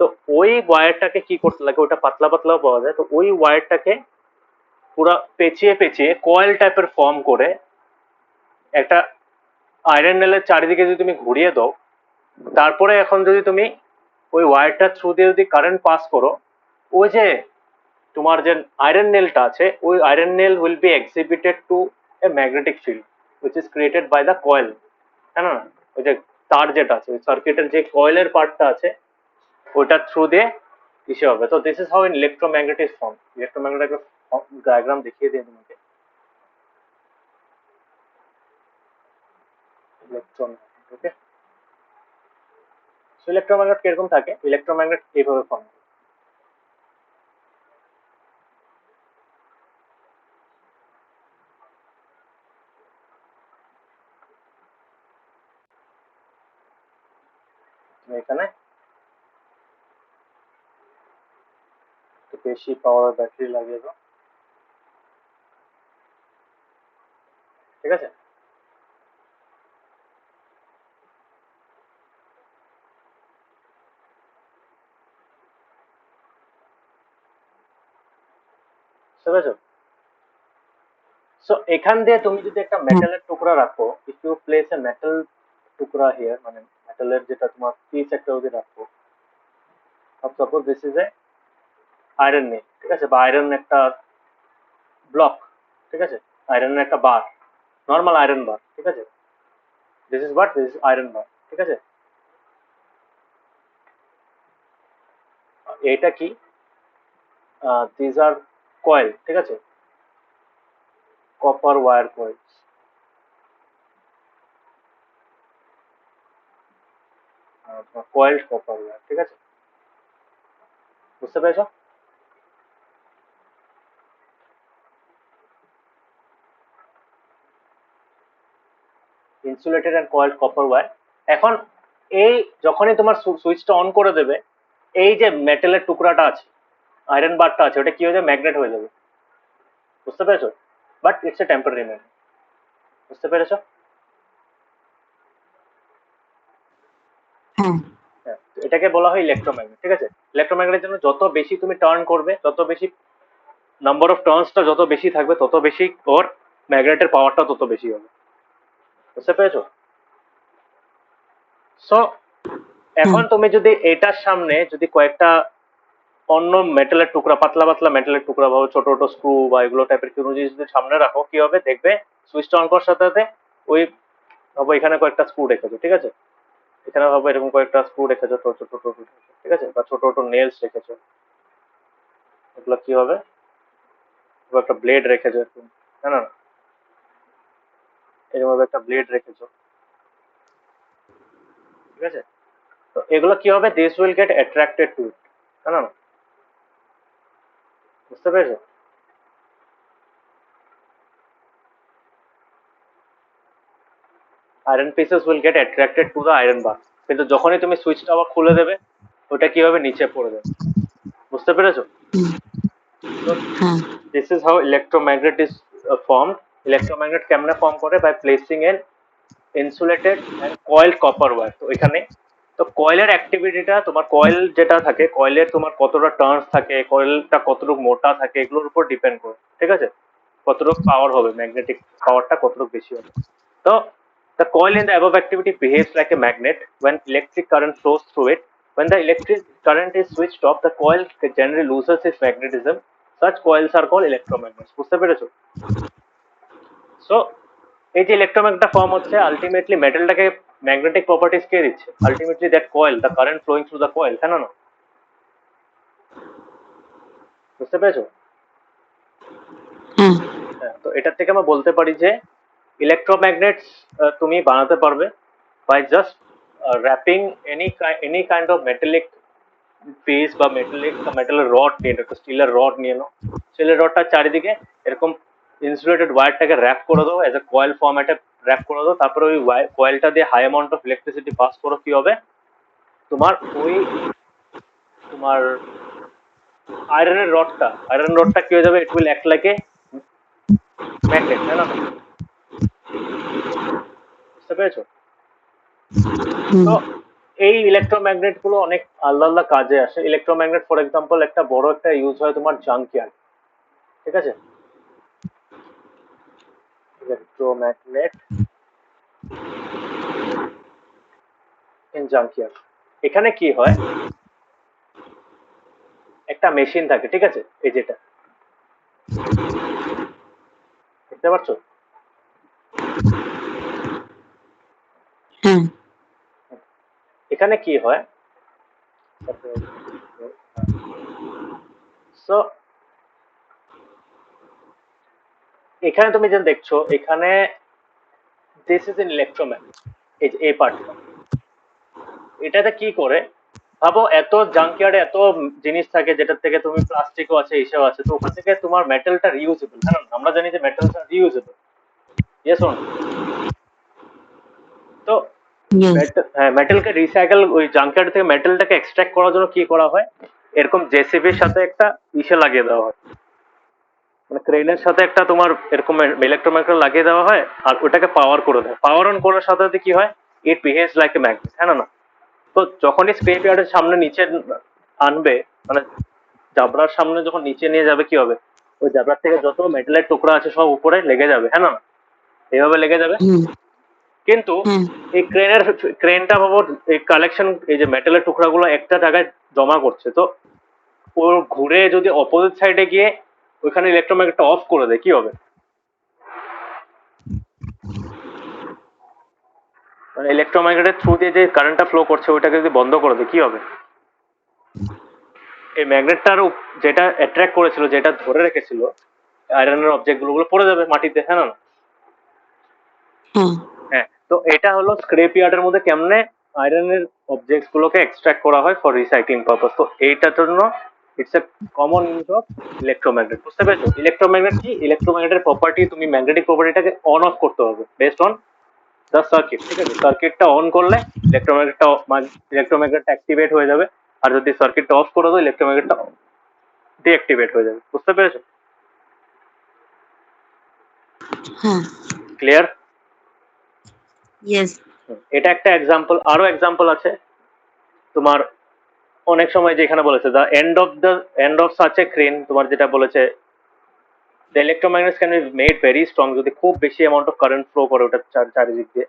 তো ওই ওয়্যারটাকে কি করতে লাগে, ওটা পাতলা পাতলাও পাওয়া যায়, তো ওই ওয়্যারটাকে পুরো পেঁচিয়ে পেঁচিয়ে কয়েল টাইপের ফর্ম করে একটা আয়রন নেলের চারিদিকে যদি তুমি ঘুরিয়ে দাও, তারপরে এখন যদি তুমি ওই ওয়্যারটা থ্রু দিয়ে যদি কারেন্ট পাস করো, ওই যে তোমার যে আয়রন নেলটা আছে, ওই iron nail will be exhibited to a magnetic field which is created by the coil, তাই না? ওই যে তার যেটা আছে, ওই সার্কিটের যে কয়েলের পার্টটা আছে, ওইটা থ্রু দিয়ে ইসে হবে। তো this is how in electromagnet is form. Electromagnet একটা ডায়াগ্রাম দেখিয়ে দিই তোমাকে। ইলেকট্রন, ওকে। সো ইলেকট্রোম্যাগনেট কিরকম থাকে, ইলেকট্রোম্যাগনেট এইভাবে ফর্ম করে। তুমি এখানে একটু বেশি পাওয়ার ব্যাটারি লাগিয়ে দাও, ঠিক আছে? বুঝতে পেরেছো? সো এখান দিয়ে তুমি যদি একটা হ্যাঁ মেটালের টুকরা রাখো, if you place a metal টুকরা হিয়ার, মানে মেটালের যেটা তোমার পিস একটা যদি রাখো, suppose this is a iron nail, ঠিক আছে? বা আয়রন একটা ব্লক, ঠিক আছে? আয়রনের একটা বার, নর্মাল আয়রন বার, ঠিক আছে? This is what, this is iron bar, ঠিক আছে? এটা কি, দিস আর কয়েল, ঠিক আছে? Copper wire coil, coiled copper wire, ঠিক আছে? বুঝতে পেরেছো? Insulated and coiled copper wire. এখন এই যখনই তোমার সুইচটা অন করে দেবে, এই যে মেটালের টুকরাটা আছে, আয়রন বারটা আছে, ওটা কি হয়ে যাবে, ম্যাগনেট হয়ে যাবে। বুঝতে পেরেছো? But it's a temporary magnet. বুঝতে পেরেছো? হ্যাঁ হ্যাঁ, তো এটাকে বলা হয় ইলেকট্রোম্যাগনেট, ঠিক আছে? ইলেকট্রোম্যাগনেটের জন্য যত বেশি তুমি টার্ন করবে, তত বেশি নাম্বার অফ টার্নসটা যত বেশি থাকবে, তত বেশি ওর ম্যাগনেটের পাওয়ারটা তত বেশি হবে। বুঝতে পেরেছো? সো হ্যাঁ এখন তুমি যদি এটার সামনে যদি কয়েকটা অন্য মেটালের টুকরা, পাতলা পাতলা মেটালের টুকরা ভাবে, ছোট ছোট স্ক্রু বা এগুলো টাইপের কোনো জিনিস যদি সামনে রাখো, কি হবে দেখবে, সুইচটা অন করার সাথে সাথে ওই ভাবো এখানে কয়েকটা স্ক্রু রেখেছো, ঠিক আছে? এখানে ভাবো এরকম কয়েকটা স্ক্রু রেখেছো, ছোট ছোট ছোট, ঠিক আছে? বা ছোট ছোট নেলস রেখেছো, এগুলো কি হবে, এবার একটা ব্লেড রেখেছো এরকম, না না না, এরকম ভাবে একটা ব্লেড রেখেছো, ঠিক আছে? তো এগুলো কি হবে, this will get attracted to it, না না না, বুঝতে পেরেছো? Iron pieces will get attracted to the iron bar. কিন্তু যখনই তুমি সুইচটা আবার খুলে দেবে, ওটা কিভাবে নিচে পড়ে যাবে, বুঝতে পেরেছো? হুম, তো হ্যাঁ, this is how electromagnet is form. Electromagnet কেমনে ফর্ম করে? By placing an insulated and coiled copper wire. তো এখানে তো কয়েলের অ্যাক্টিভিটিটা, তোমার কয়েল যেটা থাকে, কয়েলের তোমার কতটা টার্নস থাকে, কয়েলটা কতটুকু মোটা থাকে, এগুলোর উপর ডিপেন্ড করে, ঠিক আছে? কতটুকু পাওয়ার হবে, ম্যাগনেটিক পাওয়ারটা কতটুকু বেশি হবে। তো the coil in the above activity behaves like a magnet when electric current flows through it. When the electric current is switched off, the coil generally loses its magnetism. Such coils are called electromagnets. বুঝতে পেরেছো? সো এই যে ইলেকট্রোম্যাগনেটটা ফর্ম হচ্ছে, আলটিমেটলি মেটালটাকে ম্যাগনেটিক প্রপার্টিজ কে দিচ্ছে? Ultimately that coil, the current flowing through the coil, হ্যাঁ না? বুঝতে পেরেছো? হ্যাঁ, হ্যাঁ, তো এটার থেকে আমরা বলতে পারি যে ইলেকট্রোম্যাগনেটস তুমি বানাতে পারবে by just wrapping any kind of metallic piece বা মেটালের রড নিয়ে নাও, একটা স্টিলের রড নিয়ে নাও। স্টিলের রডটার চারিদিকে এরকম ইনসুলেটেড ওয়্যারটাকে র্যাপ করে দাও, এজ এ কয়েল ফর্ম্যাটে র্যাপ করে দাও। তারপরে ওই কয়েলটা দিয়ে high amount of electricity pass করো, কি হবে? তোমার ওই তোমার আয়রনের রডটা কি হয়ে যাবে? It will act like a magnet, তাই না? বুঝতে পেরেছো? হুম, তো এই ইলেকট্রোম্যাগনেট গুলো অনেক আলাদা আলাদা কাজে আসে। ইলেকট্রোম্যাগনেট ফর এক্সাম্পল একটা বড় একটা ইউজ হয় তোমার জাঙ্কিয়ার্ড, ঠিক আছে? ইলেকট্রোম্যাগনেট ইন জাঙ্কিয়ার্ড, এখানে কি হয়? একটা মেশিন থাকে, ঠিক আছে? এই যেটা দেখতে পাচ্ছ, হ্যাঁ, এখানে কি হয়? সো এখানে তুমি যেটা দেখছো, এখানে দিস ইজ এন ইলেকট্রোম্যাগনেট। এই যে এই পার্টটা, এটাতে কি করে? ভাবো এত জাঙ্কিয়ার্ডে এত জিনিস থাকে, যেটার থেকে তুমি প্লাস্টিকও আছে, এসব আছে, তো ওখান থেকে তোমার মেটালটা রিউজেবল, হ্যাঁ না? আমরা জানি যে মেটালটা রিউজেবল, ইয়েস অন। তো ইয়েস, হ্যাঁ, মেটালকে রিসাইকেল, ওই জাঙ্কিয়ার্ড থেকে মেটালটাকে এক্সট্রাক্ট করার জন্য কি করা হয়? এরকম জেসিবির সাথে একটা ইসে লাগিয়ে দেওয়া হয়, মানে ক্রেনের সাথে একটা তোমার এরকম ইলেকট্রোম্যাগনেট লাগিয়ে দেওয়া হয়, আর ওটাকে পাওয়ার করে দেয়। পাওয়ার অন করার সাথে সাথে কি হয়? ইট বিহেভস লাইক এ ম্যাগনেট, হ্যাঁ না? তো যখনই স্ক্রেপ ইয়ার্ডের সামনে নিচে আনবে, মানে জাবরার সামনে যখন নিচে নিয়ে যাবে, কি হবে? ওই জাবরার থেকে যত মেটালের টুকরা আছে সব উপরে লেগে যাবে, হ্যাঁ না? এইভাবে লেগে যাবে। হুম, কিন্তু হ্যাঁ, এই ক্রেনটা ভাবো, এই কালেকশন, এই যে মেটালের টুকরাগুলো একটা জায়গায় জমা করছে, তো ও ঘুরে যদি অপোজিট সাইডে গিয়ে ওইখানে ইলেকট্রোম্যাগনেটটা অফ করে দেয়, কি হবে? মানে ইলেকট্রোম্যাগনেটের থ্রু দিয়ে যে কারেন্টটা ফ্লো করছে ওইটাকে যদি বন্ধ করে দেয়, কি হবে? এই ম্যাগনেটটার যেটা অ্যাট্রাক্ট করেছিল, যেটা ধরে রেখেছিল আয়রনের অবজেক্ট গুলো পড়ে যাবে মাটিতে, হ্যাঁ না? হ্যাঁ, হ্যাঁ, তো এটা হলো স্ক্রেপ ইয়ার্ডের মধ্যে কেমনে আয়রনের অবজেক্টস গুলোকে এক্সট্রাক্ট করা হয় ফর রিসাইক্লিং পারপাস। তো এইটার জন্য it's a common use of electromagnet. বুঝতে পেরেছো? ইলেকট্রোম্যাগনেট কি? ইলেকট্রোম্যাগনেটের প্রপার্টি, তুমি ম্যাগনেটিক প্রপার্টিটাকে অন অফ করতে হবে বেসড অন দ্য সার্কিট, ঠিক আছে? সার্কিটটা অন করলে ইলেকট্রোম্যাগনেটটা অ্যাক্টিভেট হয়ে যাবে, আর যদি সার্কিটটা অফ করে দাও, ইলেকট্রোম্যাগনেটটা ডিঅ্যাক্টিভেট হয়ে যাবে। বুঝতে পেরেছো? হ্যাঁ, ক্লিয়ার? ইয়েস, এটা একটা এক্সাম্পল, আরো এক্সাম্পল আছে তোমার। অনেক সময় যেখানে বলেছে the end of such a crane, তোমার যেটা বলেছে the electromagnets can be made very strong, যদি খুব বেশি অ্যামাউন্ট অফ কারেন্ট ফ্লো করে ওটার চারিদিক দিয়ে,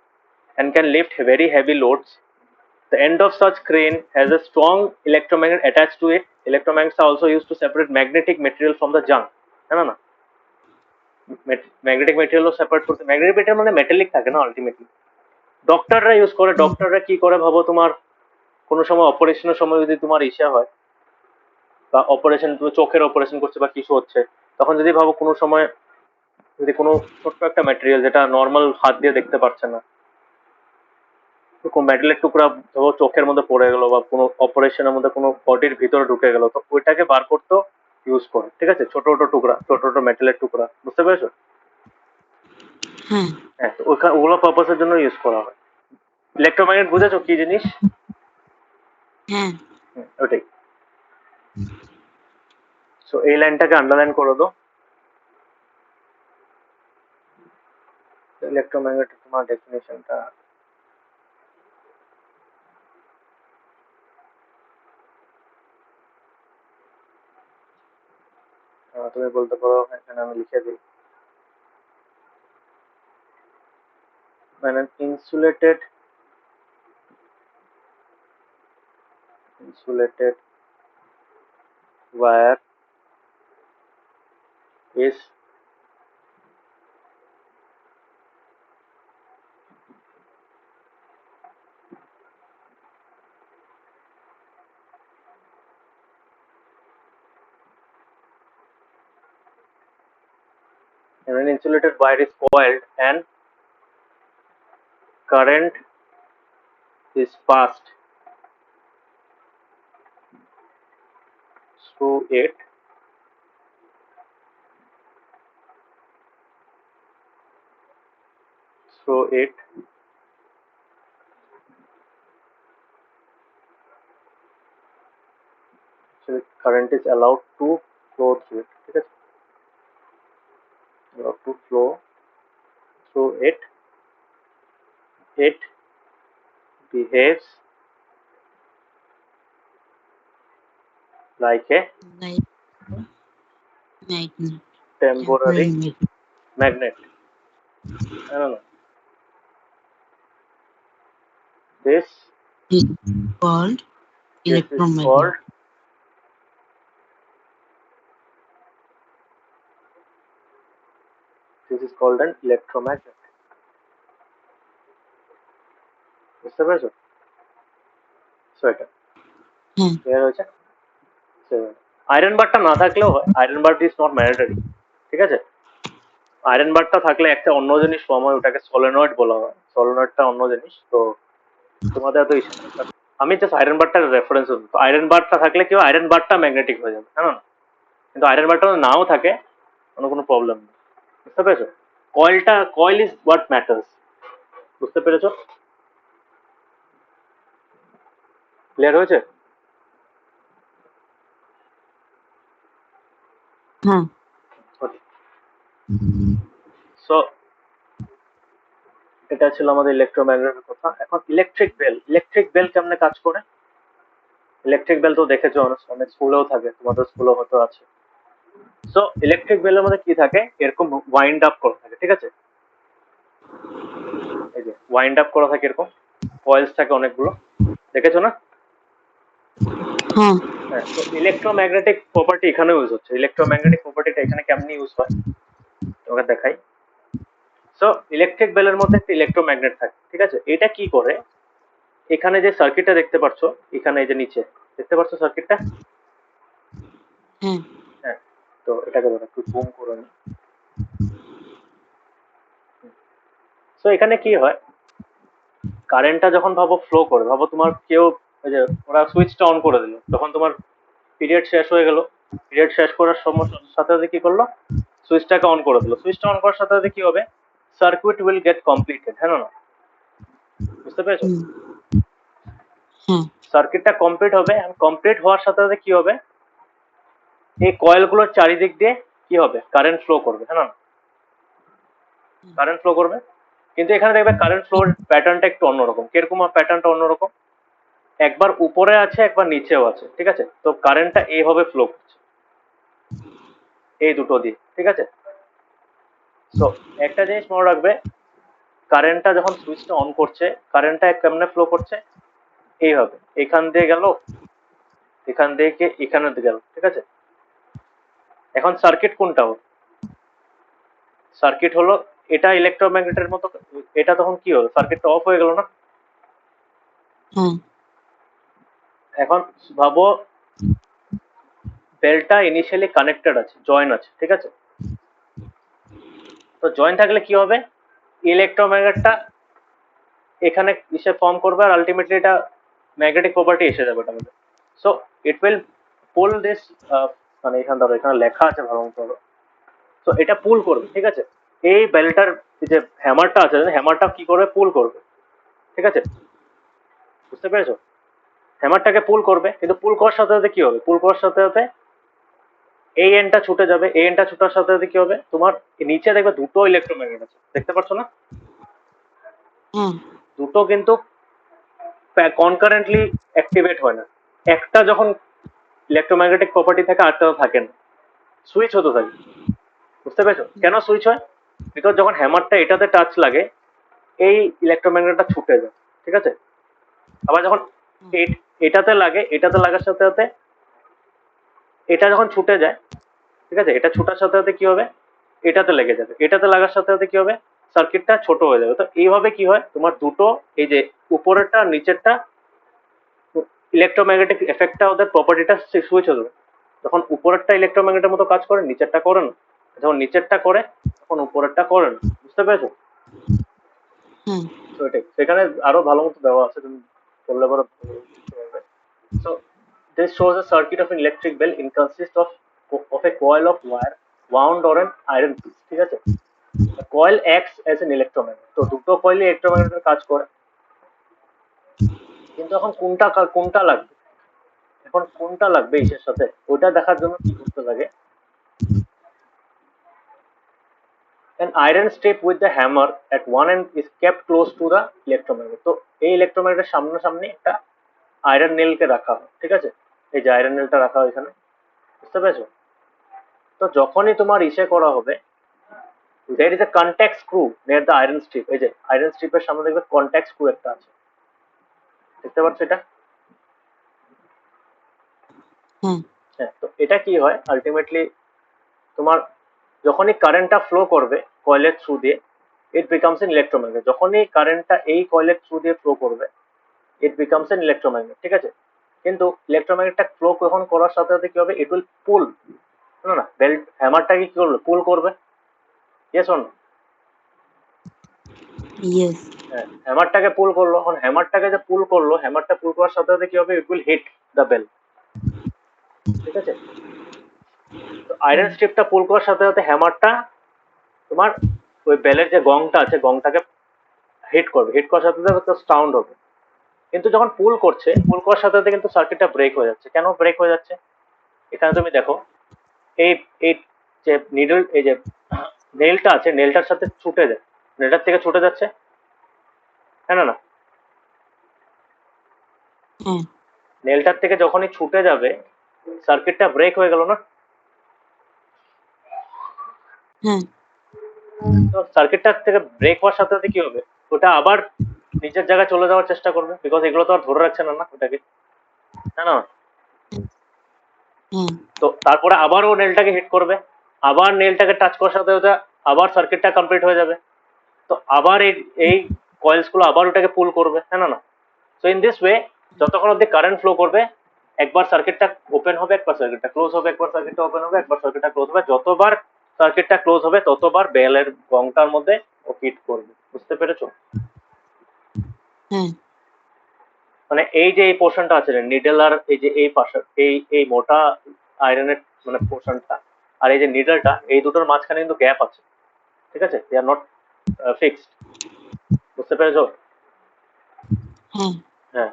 and can lift very heavy loads. The end of such crane has a strong electromagnet attached to it. Electromagnets are also used to separate magnetic material from the junk. না, ম্যাগনেটিক মেটেরিয়ালও সেপারেট করতে, ম্যাগনেটিক মেটেরিয়াল মানে মেটালিক থাকে না আলটিমেটলি। ডক্টররা ইউজ করে, হুম, ডক্টররা কি করে ভাবো, তোমার কোনো সময় অপারেশনের সময় যদি তোমার ইসে হয়, বা অপারেশন, তুমি চোখের অপারেশন করছে বা কিছু হচ্ছে, তখন যদি ভাবো কোনো সময় যদি কোনো ছোট্ট একটা ম্যাটেরিয়াল যেটা নর্মাল হাত দিয়ে দেখতে পারছে না, কোনো মেটালের টুকরা ধরো চোখের মধ্যে পড়ে গেলো, বা কোনো অপারেশনের মধ্যে কোনো বডির ভিতরে ঢুকে গেলো, তো ওইটাকে বার করতেও ইউজ করে, ঠিক আছে? ছোট ছোট টুকরা, ছোট ছোট মেটালের টুকরা, বুঝতে পেরেছো? হ্যাঁ, হ্যাঁ, তো ওগুলো পারপাসের জন্য ইউজ করা হয়। ইলেকট্রোম্যাগনেট বুঝেছো কি জিনিস? হ্যাঁ, ওটাই। সো এই লাইনটাকে আন্ডারলাইন করে দাও। ইলেকট্রোম্যাগনেটিক তোমার ডেফিনেশনটা তুমি বলতে পারো, এখানে আমি লিখে দিই। When an insulated wire is coiled and current is passed through it, so current is allowed to flow through it. ঠিক আছে, allowed to flow through it. It behaves like a Like magnet. temporary Temporary magnet. I don't know. This is called is electromagnet. called an electromagnet. বুঝতে পেরেছো? সো এটা হ্যাঁ ক্লিয়ার হয়েছে? আয়রন বারটা না থাকলেও হয়, iron bar is not mandatory. ঠিক আছে, আয়রন বারটা থাকলে একটা অন্য জিনিস ফর্ম হয়, ওটাকে সলিনয়েড বলা হয়। সলিনয়েডটা অন্য জিনিস, তো তোমাদের এত ইস্যু নেই। আমি জাস্ট আয়রন বারটার রেফারেন্স দিই। তো আয়রন বারটা থাকলে কি হয়, আয়রন বারটা ম্যাগনেটিক হয়ে যাবে, হ্যাঁ না? কিন্তু আয়রন বারটা নাও থাকে, কোনো প্রবলেম নেই। বুঝতে পেরেছো? Coil is what matters. বুঝতে পেরেছো? ক্লিয়ার হয়েছে? হ্যাঁ সো এটা ছিল আমাদের ইলেকট্রোম্যাগনেটের কথা। এখন ইলেকট্রিক বেল কেমনে কাজ করে? ইলেকট্রিক বেল তো দেখেছো, অনেক স্কুলেও থাকে, তোমাদের স্কুলেও হয়তো আছে। সো ইলেকট্রিক বেলের মধ্যে কি থাকে, এরকম ওয়াইন্ড আপ করা থাকে। ঠিক আছে, এই যে ওয়াইন্ড আপ করা থাকে, এরকম কয়েলস থাকে অনেকগুলো, দেখেছো না? হ্যাঁ হ্যাঁ, তো ইলেকট্রোম্যাগনেটিক প্রপার্টি এখানে ইউজ হচ্ছে। ইলেকট্রোম্যাগনেটিক প্রপার্টিটা এখানে কেমনি ইউজ হয় তোমাকে দেখাই। সো ইলেকট্রিক বেলের মধ্যে একটা ইলেকট্রোম্যাগনেট থাকে। ঠিক আছে, এটা কি করে, এখানে যে সার্কিটটা দেখতে পাচ্ছ, এখানে এই যে নিচে দেখতে পাচ্ছ সার্কিটটা, হ্যাঁ হ্যাঁ, তো এটাকে ধরো একটু জুম করে নি। সো এখানে কি হয়, কারেন্টটা যখন ভাবো ফ্লো করে, ভাবো তোমার কেউ ওই যে ওরা সুইচটা অন করে দিল, তখন তোমার পিরিয়ড শেষ হয়ে গেল। পিরিয়ড শেষ করার সাথে সাথে কি করলো, সুইচটাকে অন করে দিল। সুইচটা অন করার সাথে সাথে কি হবে, সার্কিট উইল গেট কমপ্লিটেড, হ্যাঁ না? বুঝতে পেরেছো? হ্যাঁ সার্কিটটা কমপ্লিট হবে, কমপ্লিট হওয়ার সাথে সাথে কি হবে, এই কয়েলগুলোর চারিদিক দিয়ে কি হবে, কারেন্ট ফ্লো করবে, হ্যাঁ না? কারেন্ট ফ্লো করবে, কিন্তু এখানে দেখবে কারেন্ট ফ্লোর প্যাটার্নটা একটু অন্যরকম। কিরকম প্যাটার্নটা অন্যরকম, একবার উপরে আছে, একবার নিচেও আছে। ঠিক আছে, তো কারেন্টটা এইভাবে ফ্লো করছে, এই দুটো দিয়ে। ঠিক আছে, তো একটা জিনিস মনে রাখবে, কারেন্টটা যখন সুইচটা অন করছে, কারেন্টটা কেমনে ফ্লো করছে, এইভাবে এখান দিয়ে গেল, এখান থেকে এখানে গেল। ঠিক আছে, এখন সার্কিট কোনটা হলো, সার্কিট হলো এটা ইলেকট্রোম্যাগনেটের মতো। এটা তখন কি হলো, সার্কিটটা অফ হয়ে গেল না? হ্যাঁ এখন ভাবো বেলটা ইনিশিয়ালি কানেক্টেড আছে, জয়েন আছে। ঠিক আছে, তো জয়েন থাকলে কি হবে, ইলেকট্রোম্যাগনেটটা এখানে এসে ফর্ম করবে, আর আলটিমেটলি এটা ম্যাগনেটিক প্রপার্টি এসে যাবে এটা মধ্যে। So it will pool this, মানে এখানে ধরো, এখানে লেখা আছে ভালো মতো। তো এটা পুল করবে। ঠিক আছে, এই বেলটার যে হ্যামারটা আছে, হ্যামারটা কি করবে, পুল করবে। ঠিক আছে, বুঝতে পেরেছো? হ্যামারটাকে পুল করবে, কিন্তু পুল করার সাথে সাথে কি হবে, পুল করার সাথে সাথে এই এন্ডটা ছুটে যাবে, এই এন্ডটা ছুটার সাথে সাথে কি হবে, তোমার নিচে দেখবে দুটো ইলেকট্রোম্যাগনেট আছে, দেখতে পাচ্ছ না? হ্যাঁ দুটো কিন্তু কনকারেন্টলি অ্যাক্টিভেট হয় না। একটা যখন ইলেকট্রোম্যাগনেটিক প্রপার্টি থাকে আরেকটা থাকে না, সুইচ হতে থাকে। বুঝতে পেরেছো কেন সুইচ হয়? বিকজ যখন হ্যামারটা এটাতে টাচ লাগে, এই ইলেকট্রোম্যাগনেটটা ছুটে যায়, ঠিক আছে? আবার যখন এটাতে লাগে, এটাতে লাগার সাথে সাথে এটা যখন ছুটে যায়, ঠিক আছে, এটা ছুটার সাথে সাথে কি হবে, এটাতে লেগে যাবে, এটাতে লাগার সাথে সাথে কি হবে, সার্কিটটা ছোট হয়ে যাবে। তো এইভাবে কি হয়, তোমার দুটো, এই যে উপরেরটা আর নিচেরটা ইলেকট্রোম্যাগনেটিক এফেক্টটা, ওদের প্রপার্টিটা সুইচ হয়ে যাবে। যখন উপরেরটা ইলেকট্রোম্যাগনেটের মতো কাজ করে, নিচেরটা করে না। যখন নিচেরটা করে তখন উপরেরটা করে না। বুঝতে পেরেছো? হ্যাঁ তো এটাই, সেখানে আরো ভালো মতো দেওয়া আছে, তুমি বললে পরে বুঝতে পারবে। So this shows a circuit of an electric bell in consist of a coil of wire wound or an iron piece, ঠিক আছে? The coil acts as an electromagnet, তো দুটো কয়েলই ইলেকট্রোম্যাগনেটের কাজ করে, কিন্তু এখন কোনটা লাগবে, এখন কোনটা লাগবে ইসের সাথে, ওটা দেখার জন্য কি করতে লাগে, an iron strip with the hammer at one end is kept close to the electromagnet, তো এই ইলেকট্রোম্যাগনেটের সামনাসামনি একটা আয়রন নেলকে রাখা হয়, ঠিক আছে? এই যে আয়রন নেলটা রাখা হয় এখানে, বুঝতে পেরেছো? তো যখনই তোমার ইসে করা হবে, there is a contact screw near the iron strip, এই যে আয়রন স্ট্রিপের সামনে দেখবে কন্ট্যাক্ট স্ক্রু একটা আছে, দেখতে পাচ্ছ এটা? হ্যাঁ হ্যাঁ, তো এটা কি হয় আলটিমেটলি, তোমার যখনই কারেন্টটা ফ্লো করবে কয়েলের থ্রু দিয়ে, ইট বিকামস এন ইলেকট্রোম্যাগনেট, যখনই কারেন্টটা এই কয়েলের থ্রু দিয়ে ফ্লো করবে, ইট বিকামস এন ইলেকট্রোম্যাগনেট, ঠিক আছে? কিন্তু ইলেকট্রোম্যাগনেটটা ফ্লো যখন করার সাথে সাথে কি হবে, ইট উইল পুল, না বেল্ট হ্যামারটাকে কি করবে, পুল করবে, ইয়েস অর নো? ইয়েস হ্যাঁ, হ্যামারটাকে পুল করলো, এখন হ্যামারটাকে যে পুল করলো, হ্যামারটা পুল করার সাথে সাথে কি হবে, it will hit the bell, ঠিক আছে? তো আয়রন স্ট্রিপটা পুল করার সাথে সাথে হ্যামারটা তোমার ওই বেলের যে গংটা আছে, গংটাকে হিট করবে, হিট করার সাথে সাথে সাউন্ড হবে। কিন্তু যখন পুল করছে, পুল করার সাথে সাথে কিন্তু সার্কিটটা ব্রেক হয়ে যাচ্ছে। কেন ব্রেক হয়ে যাচ্ছে, এখানে তুমি দেখো, এই এই যে নিডল, এই যে নেলটা আছে, নেলটার সাথে ছুটে যায়, নেলটার থেকে ছুটে যাচ্ছে, হ্যাঁ না? হ্যাঁ নেলটার থেকে যখনই ছুটে যাবে, সার্কিটটা ব্রেক হয়ে গেল না? হ্যাঁ তো সার্কিটটা থেকে ব্রেক হওয়ার সাথে সাথে কি হবে, ওটা আবার নিজের জায়গায় চলে যাওয়ার চেষ্টা করবে, বিকজ এগুলো তো আর ধরে রাখছে না, না ওটাকে, তাই না? হ্যাঁ তো তারপরে আবার ও নেলটাকে হিট করবে, আবার নেলটাকে টাচ করার সাথে সাথে আবার সার্কিটটা কমপ্লিট হয়ে যাবে। তো আবার এই এই কয়েলস গুলো আবার ওটাকে পুল করবে, হ্যাঁ না? সো ইন দিস ওয়ে, যতক্ষণ অব্দি কারেন্ট ফ্লো করবে, একবার সার্কিটটা ওপেন হবে, একবার সার্কিটটা ক্লোজ হবে, একবার সার্কিটটা ওপেন হবে, একবার সার্কিটটা ক্লোজ হবে, যতবার সার্কিটটা ক্লোজ হবে ততবার বেলের গংটার মধ্যে ও হিট করবে। বুঝতে পেরেছো? হ্যাঁ মানে এই যে এই পোর্শনটা আছে, নিডল আর এই যে এই পাশে এই এই মোটা আয়রনের মানে পোর্শনটা, আর এই যে নিডলটা, এই দুটোর মাঝখানে কিন্তু গ্যাপ আছে, ঠিক আছে? দে আর নট ফিক্সড। বুঝতে পেরেছো? হ্যাঁ হ্যাঁ।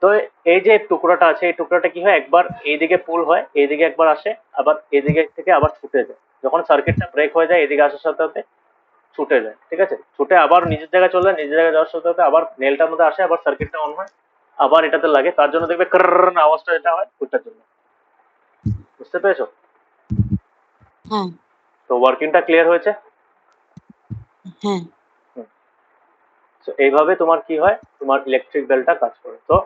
তো এই যে টুকরোটা আছে, এই টুকরোটা কি হয়, একবার এইদিকে পুল হয়, এইদিকে একবার আসে, আবার এদিকে থেকে আবার ছুটে যায়। যখন সার্কিটটা ব্রেক হয়ে যায়, এদিকে আসার সাথে সাথে ছুটে যায়, ঠিক আছে? ছুটে আবার নিজের জায়গায় চলে যায়, নিজের জায়গায় যাওয়ার সাথে সাথে আবার নেলটার মধ্যে আসে, আবার সার্কিটটা অন হয়, আবার এটাতে লাগে, তার জন্য দেখবে কারণ আওয়াজটা যেটা হয় ওইটার জন্য। বুঝতে পেরেছো? হ্যাঁ তো ওয়ার্কিংটা ক্লিয়ার হয়েছে? হ্যাঁ তো এইভাবে তোমার কি হয়, তোমার ইলেকট্রিক বেলটা কাজ করে। তো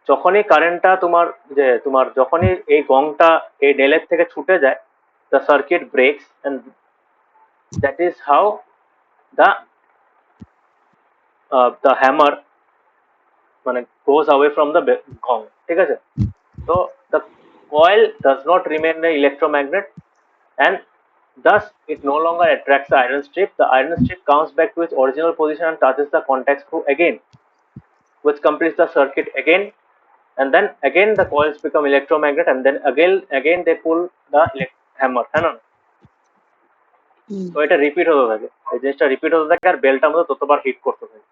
যখনই কারেন্টটা তোমার, যে তোমার যখনই এই গংটা এই নেলের থেকে ছুটে যায়, the circuit breaks and that is how the the hammer মানে goes away from the gong, ঠিক আছে? তো the coil does not remain the electromagnet, and thus it no longer attracts the iron strip. The iron strip comes back to its original position and touches the contact screw again, which completes the circuit again, and then again the coils become electromagnet, and then again they pull the hammer, হ্যাঁ না? হুম তো এটা রিপিট হতে থাকে, এই জিনিসটা রিপিট হতে থাকে, আর বেলটার মধ্যে ততবার হিট করতে থাকে,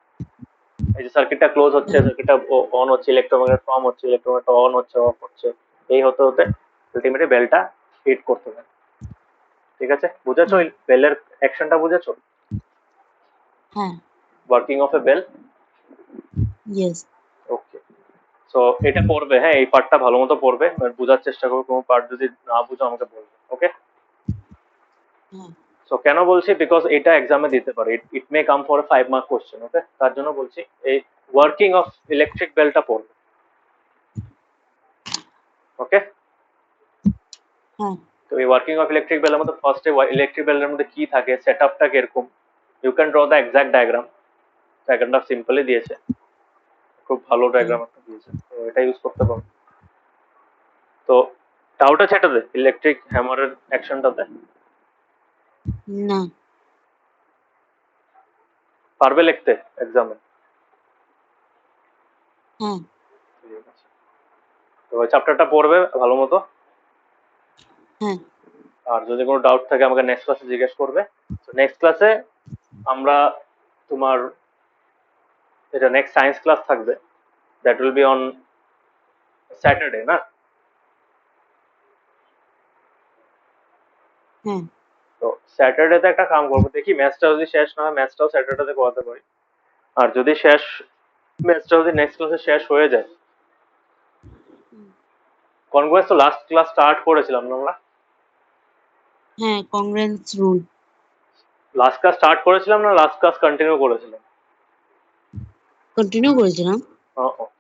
এই যে সার্কিটটা ক্লোজ হচ্ছে, সার্কিটটা অন হচ্ছে, ইলেকট্রোম্যাগনেট ফর্ম হচ্ছে, ইলেকট্রোম্যাগনেট অন হচ্ছে, অফ হচ্ছে, এই হতে হতে আলটিমেটলি বেলটা হিট করতে পারে। ঠিক আছে, বুঝেছো বেলের অ্যাকশনটা বুঝেছো? হ্যাঁ, working of a bell. Yes. Okay, so এটা পড়বে, হ্যাঁ এই পার্টটা ভালো মতো পড়বে, বোঝার চেষ্টা করবে, কোনো পার্ট যদি না বুঝো আমাকে বলবে। ওকে, হ্যাঁ, সো কেন বলছি, বিকজ এটা এক্সামে দিতে পারে, ইট মে কাম ফর 5 মার্ক কোশ্চেন। ওকে, তার জন্য বলছি এই ওয়ার্কিং অফ ইলেকট্রিক বেলটা পড়বে। ওকে, হ্যাঁ, তো এই ওয়ার্কিং অফ ইলেকট্রিক বেলের মধ্যে ফার্স্টে ইলেকট্রিক বেলের মধ্যে কি থাকে, সেট আপটা কিরকম, you can draw the exact diagram. ডায়াগ্রামটা সিম্পলি দিয়েছে, খুব ভালো ডায়াগ্রাম একটা দিয়েছে, তো এটা ইউজ করতে পারো। তো ডাউট আছে এটাতে, ইলেকট্রিক হ্যামারের অ্যাকশনটাতে? না, পারবে লিখতে এক্সামে? হ্যাঁ, ঠিক আছে, তো ওই চ্যাপ্টারটা পড়বে ভালো মতো, হ্যাঁ, আর যদি কোনো ডাউট থাকে আমাকে নেক্সট ক্লাসে জিজ্ঞেস করবে। তো নেক্সট ক্লাসে আমরা তোমার এটা নেক্সট সায়েন্স ক্লাস থাকবে, that will be on Saturday না? হ্যাঁ, তো স্যাটারডেতে একটা কাম করবো, দেখি ম্যাচটা যদি শেষ না হয় ম্যাচটাও স্যাটারডেতে করাতে পারি, আর যদি শেষ ম্যাচটা যদি নেক্সট ক্লাসে শেষ হয়ে যায়, কনগ্রেস তো লাস্ট ক্লাস স্টার্ট করেছিলাম না আমরা? হ্যাঁ, কংগ্রেন্স রুল লাস্ট ক্লাস স্টার্ট করেছিলাম না লাস্ট ক্লাস কন্টিনিউ করেছিলাম? কন্টিনিউ করেছিলাম।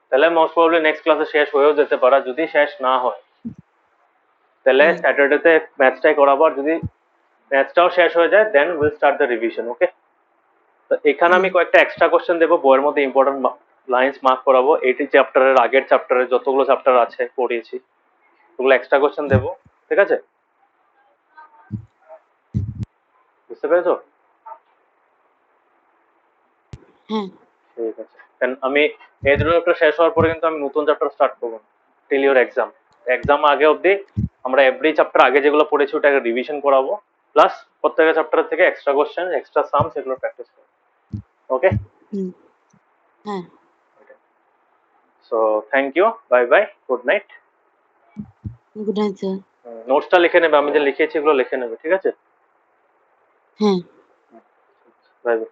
তাহলে মোস্ট প্রবাবলি নেক্সট ক্লাসে শেষ হয়েও যেতে পারে, যদি শেষ না হয় তাহলে হ্যাঁ, স্যাটারডেতে ম্যাচটাই করাবো, আর যদি ম্যাচটাও শেষ হয়ে যায় then will start the revision. Okay, তো এখানে আমি কয়েকটা এক্সট্রা কোশ্চেন দেবো, বইয়ের মধ্যে ইম্পর্টেন্ট লাইন্স মার্ক করাবো, এইটি চ্যাপ্টারের আগের চ্যাপ্টারে যতগুলো চ্যাপ্টার আছে পড়িয়েছি ওগুলো এক্সট্রা কোশ্চেন দেবো। ঠিক আছে, বুঝতে পেরেছো? হ্যাঁ, ঠিক আছে, আমি এই দুটো চ্যাপ্টার শেষ হওয়ার পরে কিন্তু আমি নতুন চ্যাপ্টার স্টার্ট করবো টিল ইউর এক্সাম। এক্সাম আগে অবধি আমরা এভরি চ্যাপ্টার আগে যেগুলো পড়েছি ওটাকে রিভিশন করাবো, প্লাস প্রত্যেকটা চ্যাপ্টার থেকে এক্সট্রা কোশ্চেন, এক্সট্রা সাম, সেগুলো প্র্যাকটিস করবো। ওকে, হ্যাঁ, so thank you, bye bye, good night. Good night sir. নোটসটা লিখে নেবে, আমি যে লিখেছি এগুলো লিখে নেবে, ঠিক আছে? হ্যাঁ। Bye bye.